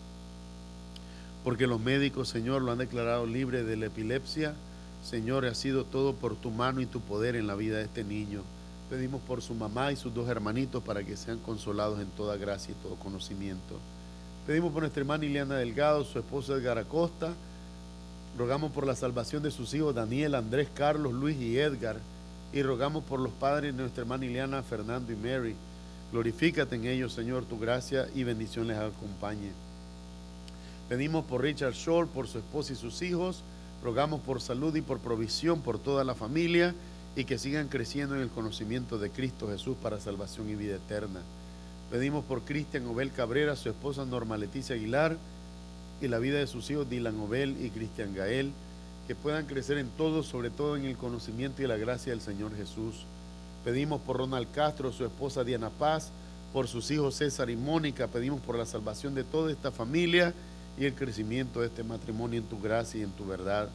porque los médicos, Señor, lo han declarado libre de la epilepsia. Señor, ha sido todo por tu mano y tu poder en la vida de este niño. Pedimos por su mamá y sus 2 hermanitos para que sean consolados en toda gracia y todo conocimiento. Pedimos por nuestra hermana Ileana Delgado, su esposo Edgar Acosta. Rogamos por la salvación de sus hijos Daniel, Andrés, Carlos, Luis y Edgar. Y rogamos por los padres de nuestra hermana Ileana, Fernando y Mary. Glorifícate en ellos, Señor, tu gracia y bendición les acompañe. Pedimos por Richard Scholl, por su esposa y sus hijos. Rogamos por salud y por provisión por toda la familia, y que sigan creciendo en el conocimiento de Cristo Jesús para salvación y vida eterna. Pedimos por Cristian Obel Cabrera, su esposa Norma Leticia Aguilar, y la vida de sus hijos Dylan Obel y Cristian Gael, que puedan crecer en todo, sobre todo en el conocimiento y la gracia del Señor Jesús. Pedimos por Ronald Castro, su esposa Diana Paz, por sus hijos César y Mónica. Pedimos por la salvación de toda esta familia y el crecimiento de este matrimonio en tu gracia y en tu verdad.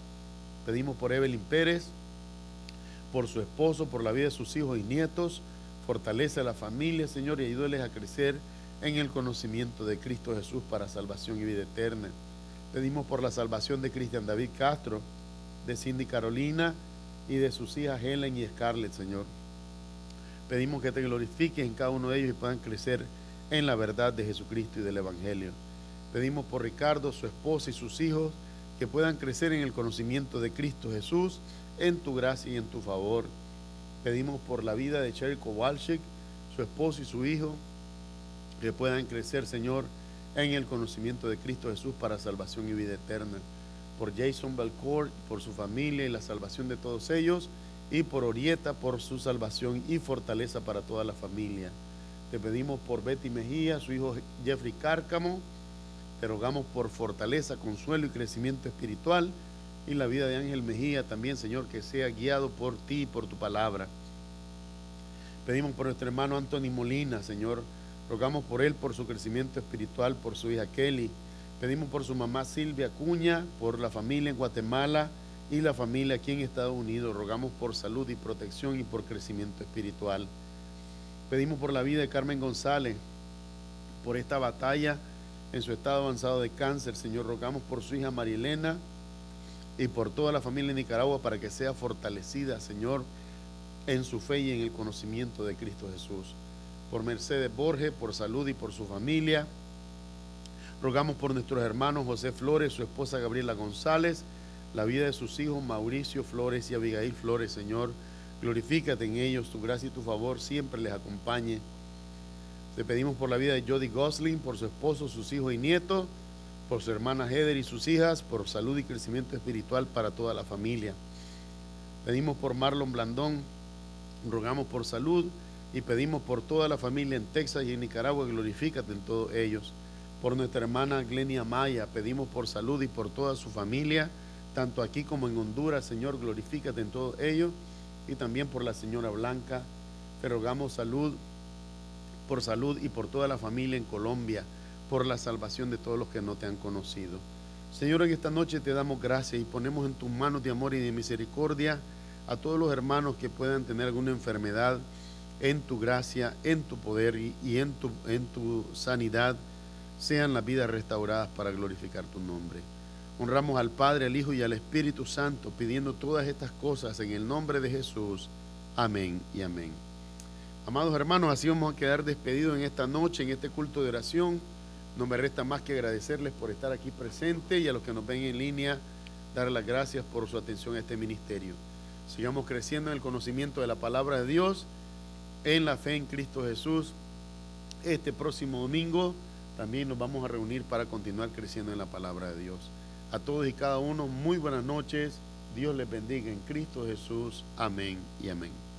Pedimos por Evelyn Pérez, por su esposo, por la vida de sus hijos y nietos. Fortalece a la familia, Señor, y ayúdales a crecer en el conocimiento de Cristo Jesús para salvación y vida eterna. Pedimos por la salvación de Cristian David Castro, de Cindy Carolina y de sus hijas Helen y Scarlett, Señor. Pedimos que te glorifiques en cada uno de ellos y puedan crecer en la verdad de Jesucristo y del Evangelio. Pedimos por Ricardo, su esposa y sus hijos, que puedan crecer en el conocimiento de Cristo Jesús, en tu gracia y en tu favor. Pedimos por la vida de Cheryl Kowalczyk, su esposo y su hijo, que puedan crecer, Señor, en el conocimiento de Cristo Jesús para salvación y vida eterna. Por Jason Belcourt, por su familia y la salvación de todos ellos, y por Orieta, por su salvación y fortaleza para toda la familia. Te pedimos por Betty Mejía, su hijo Jeffrey Cárcamo. Te rogamos por fortaleza, consuelo y crecimiento espiritual, y la vida de Ángel Mejía también, Señor, que sea guiado por ti y por tu palabra. Pedimos por nuestro hermano Anthony Molina, Señor. Rogamos por él, por su crecimiento espiritual, por su hija Kelly. Pedimos por su mamá Silvia Acuña, por la familia en Guatemala y la familia aquí en Estados Unidos. Rogamos por salud y protección y por crecimiento espiritual. Pedimos por la vida de Carmen González, por esta batalla en su estado avanzado de cáncer, Señor. Rogamos por su hija Marielena y por toda la familia de Nicaragua para que sea fortalecida, Señor, en su fe y en el conocimiento de Cristo Jesús. Por Mercedes Borges, por salud y por su familia. Rogamos por nuestros hermanos José Flores, su esposa Gabriela González, la vida de sus hijos Mauricio Flores y Abigail Flores, Señor. Glorifícate en ellos, tu gracia y tu favor siempre les acompañe. Te pedimos por la vida de Jody Gosling, por su esposo, sus hijos y nietos, por su hermana Heather y sus hijas, por salud y crecimiento espiritual para toda la familia. Pedimos por Marlon Blandón, rogamos por salud y pedimos por toda la familia en Texas y en Nicaragua, glorifícate en todos ellos. Por nuestra hermana Glenia Maya, pedimos por salud y por toda su familia, tanto aquí como en Honduras, Señor, glorifícate en todos ellos. Y también por la señora Blanca, te rogamos salud y por toda la familia en Colombia, por la salvación de todos los que no te han conocido. Señor, en esta noche te damos gracias y ponemos en tus manos de amor y de misericordia a todos los hermanos que puedan tener alguna enfermedad, en tu gracia, en tu poder y en tu sanidad, sean las vidas restauradas para glorificar tu nombre. Honramos al Padre, al Hijo y al Espíritu Santo, pidiendo todas estas cosas en el nombre de Jesús. Amén y amén. Amados hermanos, así vamos a quedar despedidos en esta noche, en este culto de oración. No me resta más que agradecerles por estar aquí presentes y a los que nos ven en línea, dar las gracias por su atención a este ministerio. Sigamos creciendo en el conocimiento de la palabra de Dios, en la fe en Cristo Jesús. Este próximo domingo también nos vamos a reunir para continuar creciendo en la palabra de Dios. A todos y cada uno, muy buenas noches. Dios les bendiga en Cristo Jesús. Amén y amén.